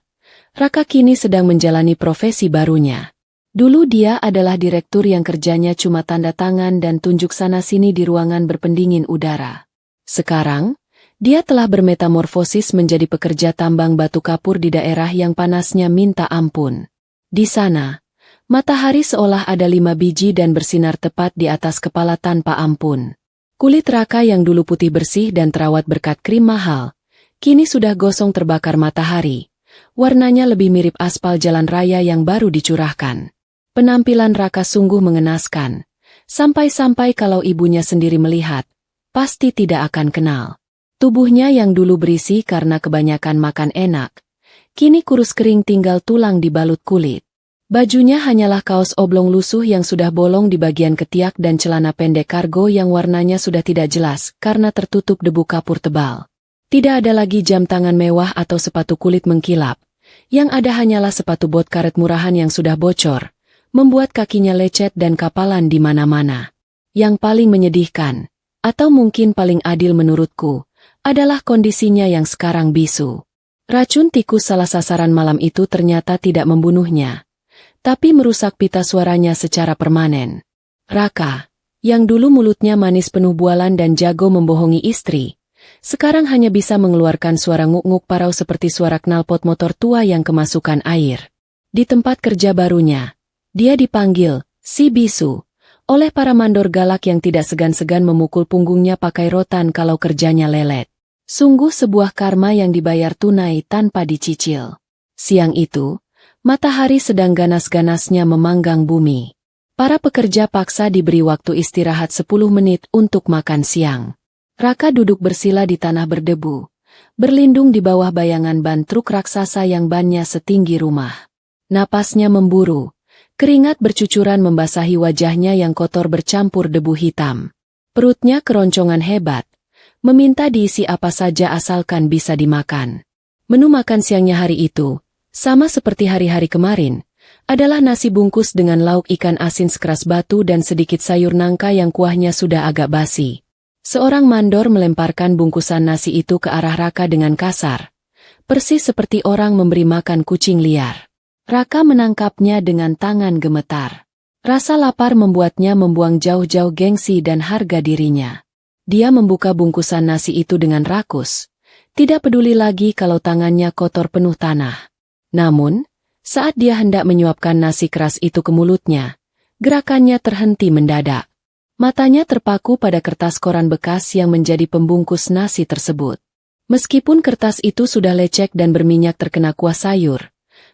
Raka kini sedang menjalani profesi barunya. Dulu dia adalah direktur yang kerjanya cuma tanda tangan dan tunjuk sana-sini di ruangan berpendingin udara. Sekarang, dia telah bermetamorfosis menjadi pekerja tambang batu kapur di daerah yang panasnya minta ampun. Di sana, matahari seolah ada 5 biji dan bersinar tepat di atas kepala tanpa ampun. Kulit Raka yang dulu putih bersih dan terawat berkat krim mahal, kini sudah gosong terbakar matahari. Warnanya lebih mirip aspal jalan raya yang baru dicurahkan. Penampilan Raka sungguh mengenaskan. Sampai-sampai kalau ibunya sendiri melihat, pasti tidak akan kenal. Tubuhnya yang dulu berisi karena kebanyakan makan enak, kini kurus kering tinggal tulang dibalut kulit. Bajunya hanyalah kaos oblong lusuh yang sudah bolong di bagian ketiak dan celana pendek kargo yang warnanya sudah tidak jelas karena tertutup debu kapur tebal. Tidak ada lagi jam tangan mewah atau sepatu kulit mengkilap. Yang ada hanyalah sepatu bot karet murahan yang sudah bocor, membuat kakinya lecet dan kapalan di mana-mana. Yang paling menyedihkan, atau mungkin paling adil menurutku, adalah kondisinya yang sekarang bisu. Racun tikus salah sasaran malam itu ternyata tidak membunuhnya, tapi merusak pita suaranya secara permanen. Raka, yang dulu mulutnya manis penuh bualan dan jago membohongi istri, sekarang hanya bisa mengeluarkan suara nguk-nguk parau seperti suara knalpot motor tua yang kemasukan air. Di tempat kerja barunya, dia dipanggil, si bisu, oleh para mandor galak yang tidak segan-segan memukul punggungnya pakai rotan kalau kerjanya lelet. Sungguh sebuah karma yang dibayar tunai tanpa dicicil. Siang itu, matahari sedang ganas-ganasnya memanggang bumi. Para pekerja paksa diberi waktu istirahat 10 menit untuk makan siang. Raka duduk bersila di tanah berdebu, berlindung di bawah bayangan ban truk raksasa yang bannya setinggi rumah. Napasnya memburu, keringat bercucuran membasahi wajahnya yang kotor bercampur debu hitam. Perutnya keroncongan hebat, meminta diisi apa saja asalkan bisa dimakan. Menu makan siangnya hari itu, sama seperti hari-hari kemarin, adalah nasi bungkus dengan lauk ikan asin sekeras batu dan sedikit sayur nangka yang kuahnya sudah agak basi. Seorang mandor melemparkan bungkusan nasi itu ke arah Raka dengan kasar, persis seperti orang memberi makan kucing liar. Raka menangkapnya dengan tangan gemetar. Rasa lapar membuatnya membuang jauh-jauh gengsi dan harga dirinya. Dia membuka bungkusan nasi itu dengan rakus, tidak peduli lagi kalau tangannya kotor penuh tanah. Namun, saat dia hendak menyuapkan nasi keras itu ke mulutnya, gerakannya terhenti mendadak. Matanya terpaku pada kertas koran bekas yang menjadi pembungkus nasi tersebut. Meskipun kertas itu sudah lecek dan berminyak terkena kuah sayur,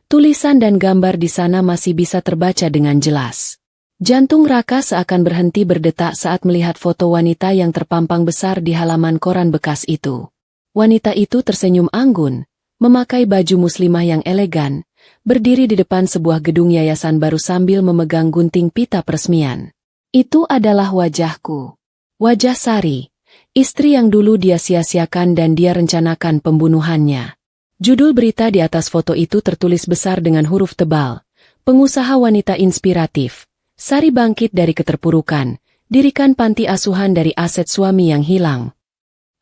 tulisan dan gambar di sana masih bisa terbaca dengan jelas. Jantung Raka seakan berhenti berdetak saat melihat foto wanita yang terpampang besar di halaman koran bekas itu. Wanita itu tersenyum anggun, memakai baju muslimah yang elegan, berdiri di depan sebuah gedung yayasan baru sambil memegang gunting pita peresmian. Itu adalah wajahku. Wajah Sari, istri yang dulu dia sia-siakan dan dia rencanakan pembunuhannya. Judul berita di atas foto itu tertulis besar dengan huruf tebal, pengusaha wanita inspiratif. Sari bangkit dari keterpurukan, dirikan panti asuhan dari aset suami yang hilang.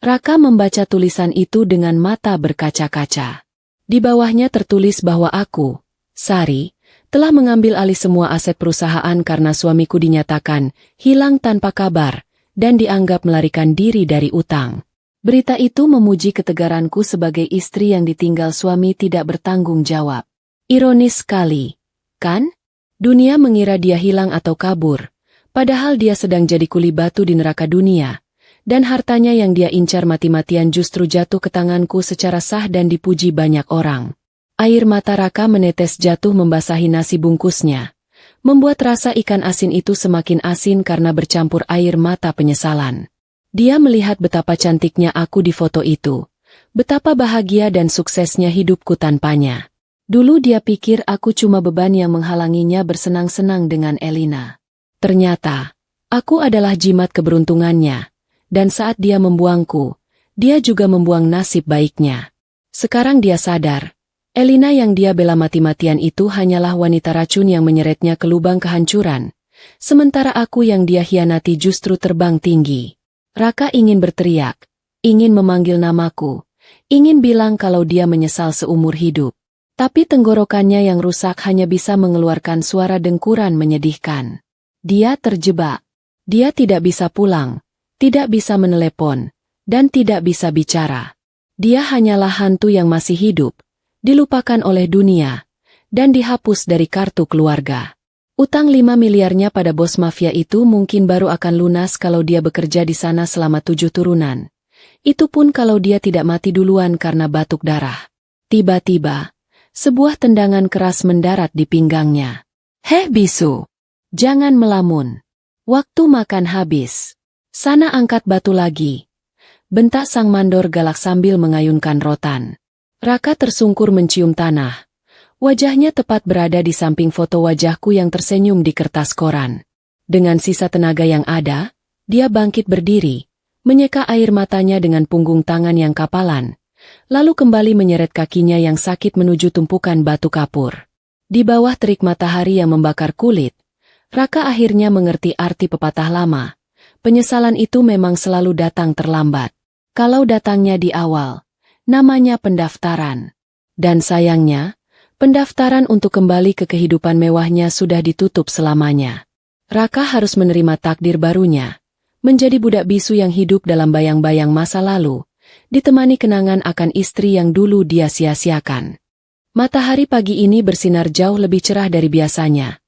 Raka membaca tulisan itu dengan mata berkaca-kaca. Di bawahnya tertulis bahwa aku, Sari, telah mengambil alih semua aset perusahaan karena suamiku dinyatakan hilang tanpa kabar dan dianggap melarikan diri dari utang. Berita itu memuji ketegaranku sebagai istri yang ditinggal suami tidak bertanggung jawab. Ironis sekali, kan? Dunia mengira dia hilang atau kabur, padahal dia sedang jadi kuli batu di neraka dunia, dan hartanya yang dia incar mati-matian justru jatuh ke tanganku secara sah dan dipuji banyak orang. Air mata Raka menetes jatuh membasahi nasi bungkusnya, membuat rasa ikan asin itu semakin asin karena bercampur air mata penyesalan. Dia melihat betapa cantiknya aku di foto itu, betapa bahagia dan suksesnya hidupku tanpanya. Dulu dia pikir aku cuma beban yang menghalanginya bersenang-senang dengan Elina. Ternyata, aku adalah jimat keberuntungannya, dan saat dia membuangku, dia juga membuang nasib baiknya. Sekarang dia sadar, Elina yang dia bela mati-matian itu hanyalah wanita racun yang menyeretnya ke lubang kehancuran, sementara aku yang dia hianati justru terbang tinggi. Raka ingin berteriak, ingin memanggil namaku, ingin bilang kalau dia menyesal seumur hidup. Tapi tenggorokannya yang rusak hanya bisa mengeluarkan suara dengkuran menyedihkan. Dia terjebak. Dia tidak bisa pulang, tidak bisa menelepon, dan tidak bisa bicara. Dia hanyalah hantu yang masih hidup, dilupakan oleh dunia, dan dihapus dari kartu keluarga. Utang 5 miliarnya pada bos mafia itu mungkin baru akan lunas kalau dia bekerja di sana selama 7 turunan. Itu pun kalau dia tidak mati duluan karena batuk darah. Tiba-tiba, sebuah tendangan keras mendarat di pinggangnya. "Heh bisu, jangan melamun. Waktu makan habis. Sana angkat batu lagi," bentak sang mandor galak sambil mengayunkan rotan. Raka tersungkur mencium tanah. Wajahnya tepat berada di samping foto wajahku yang tersenyum di kertas koran. Dengan sisa tenaga yang ada, dia bangkit berdiri, menyeka air matanya dengan punggung tangan yang kapalan, lalu kembali menyeret kakinya yang sakit menuju tumpukan batu kapur. Di bawah terik matahari yang membakar kulit, Raka akhirnya mengerti arti pepatah lama. Penyesalan itu memang selalu datang terlambat. Kalau datangnya di awal, namanya pendaftaran. Dan sayangnya, pendaftaran untuk kembali ke kehidupan mewahnya sudah ditutup selamanya. Raka harus menerima takdir barunya, menjadi budak bisu yang hidup dalam bayang-bayang masa lalu, ditemani kenangan akan istri yang dulu dia sia-siakan. Matahari pagi ini bersinar jauh lebih cerah dari biasanya.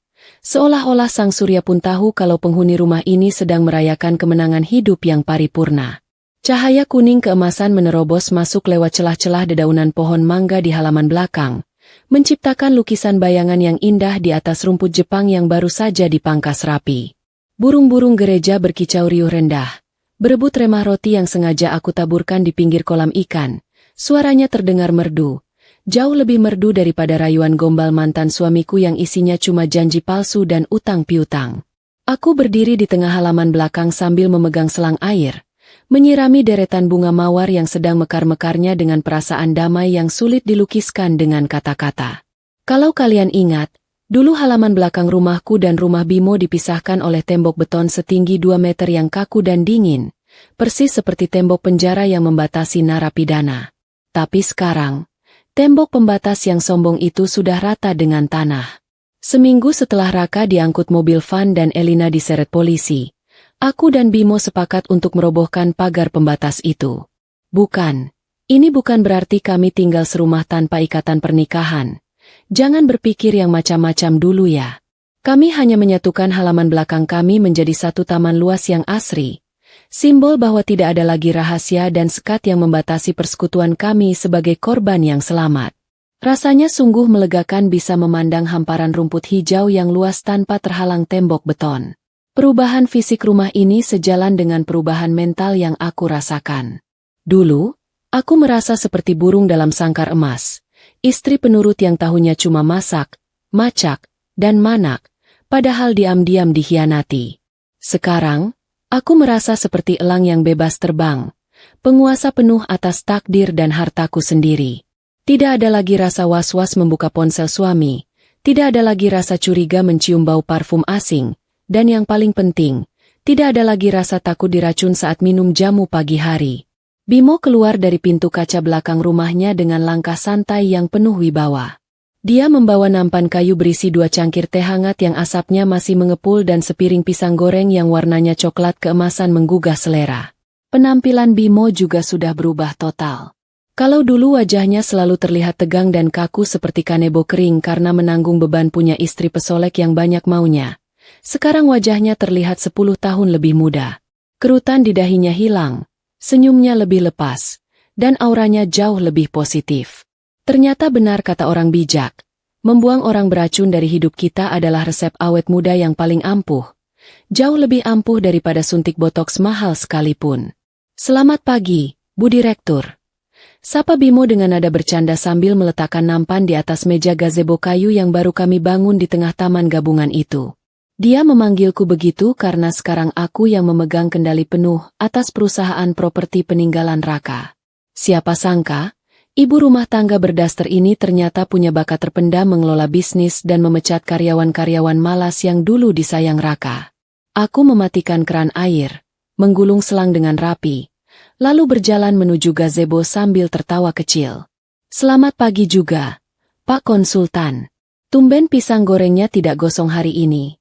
Seolah-olah sang surya pun tahu kalau penghuni rumah ini sedang merayakan kemenangan hidup yang paripurna. Cahaya kuning keemasan menerobos masuk lewat celah-celah dedaunan pohon mangga di halaman belakang, menciptakan lukisan bayangan yang indah di atas rumput Jepang yang baru saja dipangkas rapi. Burung-burung gereja berkicau riuh rendah, berebut remah roti yang sengaja aku taburkan di pinggir kolam ikan. Suaranya terdengar merdu, jauh lebih merdu daripada rayuan gombal mantan suamiku yang isinya cuma janji palsu dan utang piutang. Aku berdiri di tengah halaman belakang sambil memegang selang air, menyirami deretan bunga mawar yang sedang mekar-mekarnya dengan perasaan damai yang sulit dilukiskan dengan kata-kata. Kalau kalian ingat, dulu halaman belakang rumahku dan rumah Bimo dipisahkan oleh tembok beton setinggi 2 meter yang kaku dan dingin, persis seperti tembok penjara yang membatasi narapidana. Tapi sekarang, tembok pembatas yang sombong itu sudah rata dengan tanah. Seminggu setelah Raka diangkut mobil van dan Elina diseret polisi, aku dan Bimo sepakat untuk merobohkan pagar pembatas itu. Bukan, ini bukan berarti kami tinggal serumah tanpa ikatan pernikahan. Jangan berpikir yang macam-macam dulu ya. Kami hanya menyatukan halaman belakang kami menjadi satu taman luas yang asri. Simbol bahwa tidak ada lagi rahasia dan sekat yang membatasi persekutuan kami sebagai korban yang selamat. Rasanya sungguh melegakan bisa memandang hamparan rumput hijau yang luas tanpa terhalang tembok beton. Perubahan fisik rumah ini sejalan dengan perubahan mental yang aku rasakan. Dulu, aku merasa seperti burung dalam sangkar emas. Istri penurut yang tahunya cuma masak, macak, dan manak, padahal diam-diam dikhianati. Sekarang, aku merasa seperti elang yang bebas terbang, penguasa penuh atas takdir dan hartaku sendiri. Tidak ada lagi rasa was-was membuka ponsel suami, tidak ada lagi rasa curiga mencium bau parfum asing, dan yang paling penting, tidak ada lagi rasa takut diracun saat minum jamu pagi hari. Bimo keluar dari pintu kaca belakang rumahnya dengan langkah santai yang penuh wibawa. Dia membawa nampan kayu berisi 2 cangkir teh hangat yang asapnya masih mengepul dan sepiring pisang goreng yang warnanya coklat keemasan menggugah selera. Penampilan Bimo juga sudah berubah total. Kalau dulu wajahnya selalu terlihat tegang dan kaku seperti kanebo kering karena menanggung beban punya istri pesolek yang banyak maunya, sekarang wajahnya terlihat 10 tahun lebih muda. Kerutan di dahinya hilang, senyumnya lebih lepas, dan auranya jauh lebih positif. Ternyata benar kata orang bijak, membuang orang beracun dari hidup kita adalah resep awet muda yang paling ampuh. Jauh lebih ampuh daripada suntik botoks mahal sekalipun. Selamat pagi, Bu Direktur. Sapa Bimo dengan nada bercanda sambil meletakkan nampan di atas meja gazebo kayu yang baru kami bangun di tengah taman gabungan itu. Dia memanggilku begitu karena sekarang aku yang memegang kendali penuh atas perusahaan properti peninggalan Raka. Siapa sangka, ibu rumah tangga berdaster ini ternyata punya bakat terpendam mengelola bisnis dan memecat karyawan-karyawan malas yang dulu disayang Raka. Aku mematikan keran air, menggulung selang dengan rapi, lalu berjalan menuju gazebo sambil tertawa kecil. Selamat pagi juga, Pak Konsultan. Tumben pisang gorengnya tidak gosong hari ini.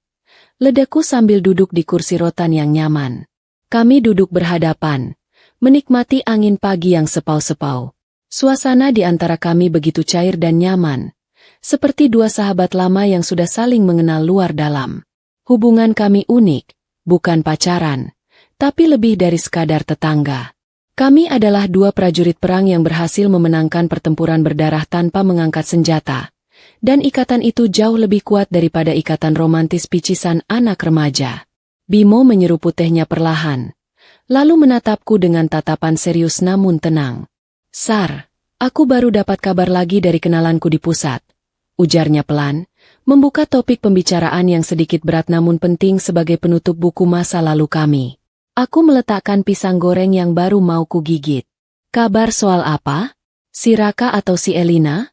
Ledaku sambil duduk di kursi rotan yang nyaman. Kami duduk berhadapan, menikmati angin pagi yang sepau-sepau. Suasana di antara kami begitu cair dan nyaman, seperti dua sahabat lama yang sudah saling mengenal luar dalam. Hubungan kami unik, bukan pacaran, tapi lebih dari sekadar tetangga. Kami adalah dua prajurit perang yang berhasil memenangkan pertempuran berdarah tanpa mengangkat senjata. Dan ikatan itu jauh lebih kuat daripada ikatan romantis picisan anak remaja. Bimo menyeruput tehnya perlahan, lalu menatapku dengan tatapan serius namun tenang. Sar, aku baru dapat kabar lagi dari kenalanku di pusat. Ujarnya pelan, membuka topik pembicaraan yang sedikit berat namun penting sebagai penutup buku masa lalu kami. Aku meletakkan pisang goreng yang baru mau kugigit. Kabar soal apa? Si Raka atau si Elina?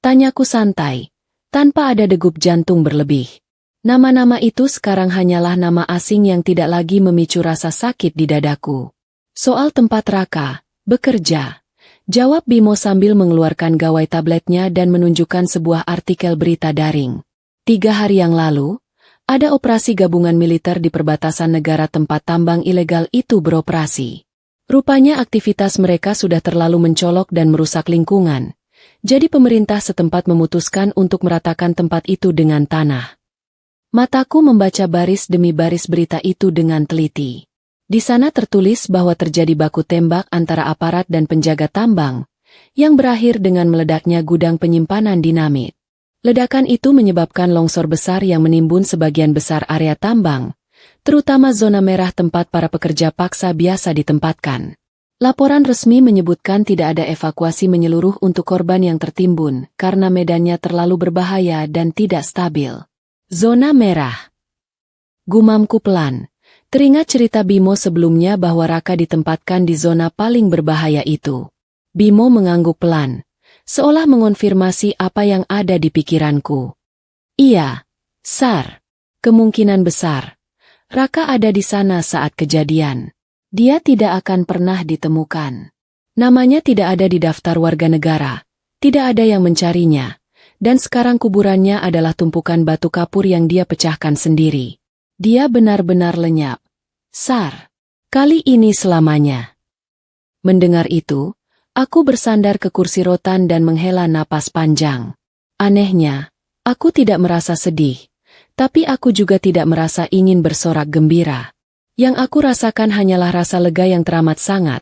Tanyaku santai, tanpa ada degup jantung berlebih. Nama-nama itu sekarang hanyalah nama asing yang tidak lagi memicu rasa sakit di dadaku. Soal tempat Raka, bekerja. Jawab Bimo sambil mengeluarkan gawai tabletnya dan menunjukkan sebuah artikel berita daring. 3 hari yang lalu, ada operasi gabungan militer di perbatasan negara tempat tambang ilegal itu beroperasi. Rupanya aktivitas mereka sudah terlalu mencolok dan merusak lingkungan. Jadi pemerintah setempat memutuskan untuk meratakan tempat itu dengan tanah. Mataku membaca baris demi baris berita itu dengan teliti. Di sana tertulis bahwa terjadi baku tembak antara aparat dan penjaga tambang, yang berakhir dengan meledaknya gudang penyimpanan dinamit. Ledakan itu menyebabkan longsor besar yang menimbun sebagian besar area tambang, terutama zona merah tempat para pekerja paksa biasa ditempatkan. Laporan resmi menyebutkan tidak ada evakuasi menyeluruh untuk korban yang tertimbun karena medannya terlalu berbahaya dan tidak stabil. Zona merah. Gumamku pelan, teringat cerita Bimo sebelumnya bahwa Raka ditempatkan di zona paling berbahaya itu. Bimo mengangguk pelan, seolah mengonfirmasi apa yang ada di pikiranku. Iya, Sar. Kemungkinan besar. Raka ada di sana saat kejadian. Dia tidak akan pernah ditemukan. Namanya tidak ada di daftar warga negara. Tidak ada yang mencarinya. Dan sekarang kuburannya adalah tumpukan batu kapur yang dia pecahkan sendiri. Dia benar-benar lenyap. Sar. Kali ini selamanya. Mendengar itu, aku bersandar ke kursi rotan dan menghela napas panjang. Anehnya, aku tidak merasa sedih, tapi aku juga tidak merasa ingin bersorak gembira. Yang aku rasakan hanyalah rasa lega yang teramat sangat,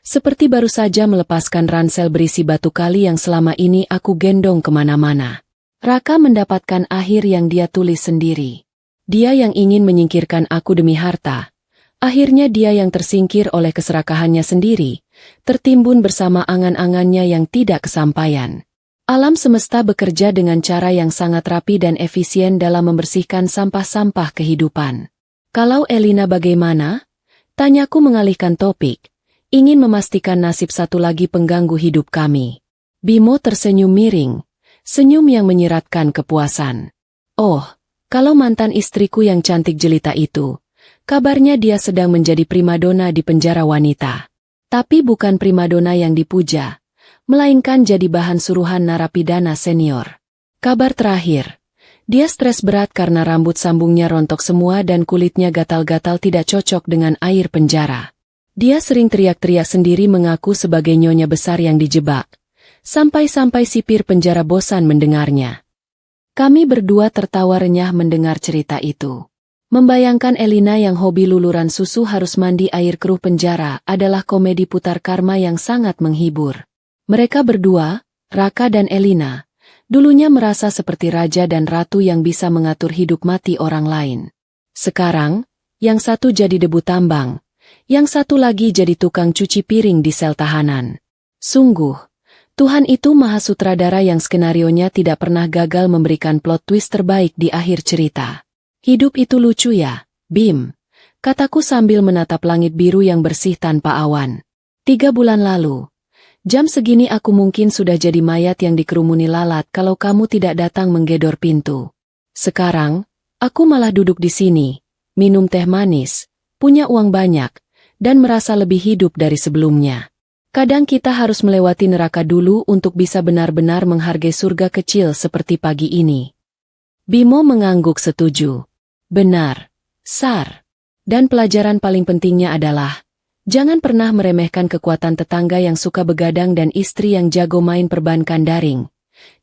seperti baru saja melepaskan ransel berisi batu kali yang selama ini aku gendong kemana-mana. Raka mendapatkan akhir yang dia tulis sendiri. Dia yang ingin menyingkirkan aku demi harta. Akhirnya dia yang tersingkir oleh keserakahannya sendiri, tertimbun bersama angan-angannya yang tidak kesampaian. Alam semesta bekerja dengan cara yang sangat rapi dan efisien dalam membersihkan sampah-sampah kehidupan. Kalau Elina bagaimana? Tanyaku mengalihkan topik, ingin memastikan nasib satu lagi pengganggu hidup kami. Bimo tersenyum miring, senyum yang menyiratkan kepuasan. Oh, kalau mantan istriku yang cantik jelita itu, kabarnya dia sedang menjadi primadona di penjara wanita. Tapi bukan primadona yang dipuja, melainkan jadi bahan suruhan narapidana senior. Kabar terakhir, dia stres berat karena rambut sambungnya rontok semua dan kulitnya gatal-gatal tidak cocok dengan air penjara. Dia sering teriak-teriak sendiri mengaku sebagai nyonya besar yang dijebak. Sampai-sampai sipir penjara bosan mendengarnya. Kami berdua tertawa renyah mendengar cerita itu. Membayangkan Elina yang hobi luluran susu harus mandi air keruh penjara adalah komedi putar karma yang sangat menghibur. Mereka berdua, Raka dan Elina, dulunya merasa seperti raja dan ratu yang bisa mengatur hidup mati orang lain. Sekarang, yang satu jadi debu tambang, yang satu lagi jadi tukang cuci piring di sel tahanan. Sungguh, Tuhan itu maha sutradara yang skenarionya tidak pernah gagal memberikan plot twist terbaik di akhir cerita. Hidup itu lucu ya, Bim, kataku sambil menatap langit biru yang bersih tanpa awan. 3 bulan lalu, jam segini aku mungkin sudah jadi mayat yang dikerumuni lalat kalau kamu tidak datang menggedor pintu. Sekarang, aku malah duduk di sini, minum teh manis, punya uang banyak, dan merasa lebih hidup dari sebelumnya. Kadang kita harus melewati neraka dulu untuk bisa benar-benar menghargai surga kecil seperti pagi ini. Bimo mengangguk setuju. Benar, Sar. Dan pelajaran paling pentingnya adalah, jangan pernah meremehkan kekuatan tetangga yang suka begadang dan istri yang jago main perbankan daring.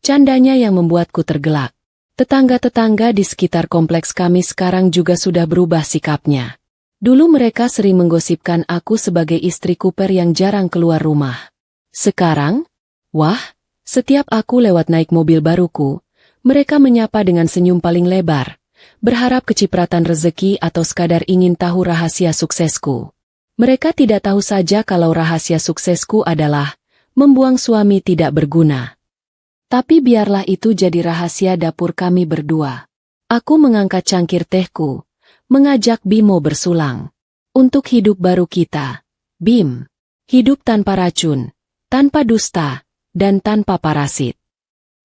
Candanya yang membuatku tergelak. Tetangga-tetangga di sekitar kompleks kami sekarang juga sudah berubah sikapnya. Dulu mereka sering menggosipkan aku sebagai istri kuper yang jarang keluar rumah. Sekarang, wah, setiap aku lewat naik mobil baruku, mereka menyapa dengan senyum paling lebar, berharap kecipratan rezeki atau sekadar ingin tahu rahasia suksesku. Mereka tidak tahu saja kalau rahasia suksesku adalah membuang suami tidak berguna. Tapi biarlah itu jadi rahasia dapur kami berdua. Aku mengangkat cangkir tehku, mengajak Bimo bersulang. Untuk hidup baru kita, Bim. Hidup tanpa racun, tanpa dusta, dan tanpa parasit.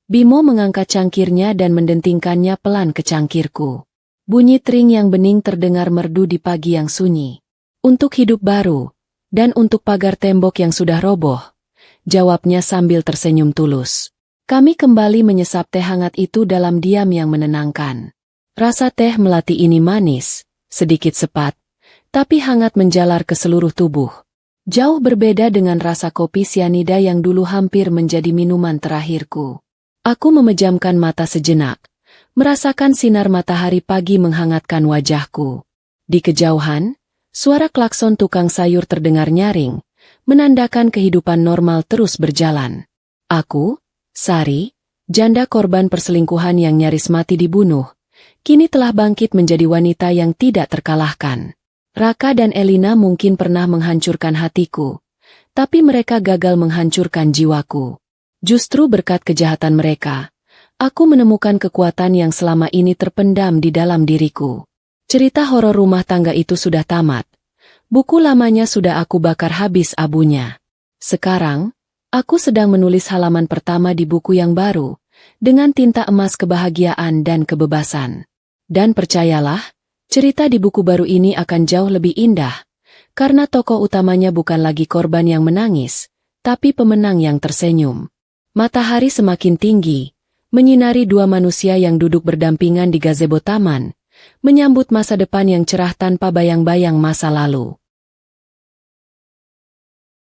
Bimo mengangkat cangkirnya dan mendentingkannya pelan ke cangkirku. Bunyi tring yang bening terdengar merdu di pagi yang sunyi. Untuk hidup baru, dan untuk pagar tembok yang sudah roboh, jawabnya sambil tersenyum tulus. Kami kembali menyesap teh hangat itu dalam diam yang menenangkan. Rasa teh melati ini manis, sedikit sepat, tapi hangat menjalar ke seluruh tubuh. Jauh berbeda dengan rasa kopi sianida yang dulu hampir menjadi minuman terakhirku. Aku memejamkan mata sejenak, merasakan sinar matahari pagi menghangatkan wajahku. Di kejauhan, suara klakson tukang sayur terdengar nyaring, menandakan kehidupan normal terus berjalan. Aku, Sari, janda korban perselingkuhan yang nyaris mati dibunuh, kini telah bangkit menjadi wanita yang tidak terkalahkan. Raka dan Elina mungkin pernah menghancurkan hatiku, tapi mereka gagal menghancurkan jiwaku. Justru berkat kejahatan mereka, aku menemukan kekuatan yang selama ini terpendam di dalam diriku. Cerita horor rumah tangga itu sudah tamat. Buku lamanya sudah aku bakar habis abunya. Sekarang, aku sedang menulis halaman pertama di buku yang baru, dengan tinta emas kebahagiaan dan kebebasan. Dan percayalah, cerita di buku baru ini akan jauh lebih indah, karena tokoh utamanya bukan lagi korban yang menangis, tapi pemenang yang tersenyum. Matahari semakin tinggi, menyinari 2 manusia yang duduk berdampingan di gazebo taman, menyambut masa depan yang cerah tanpa bayang-bayang masa lalu.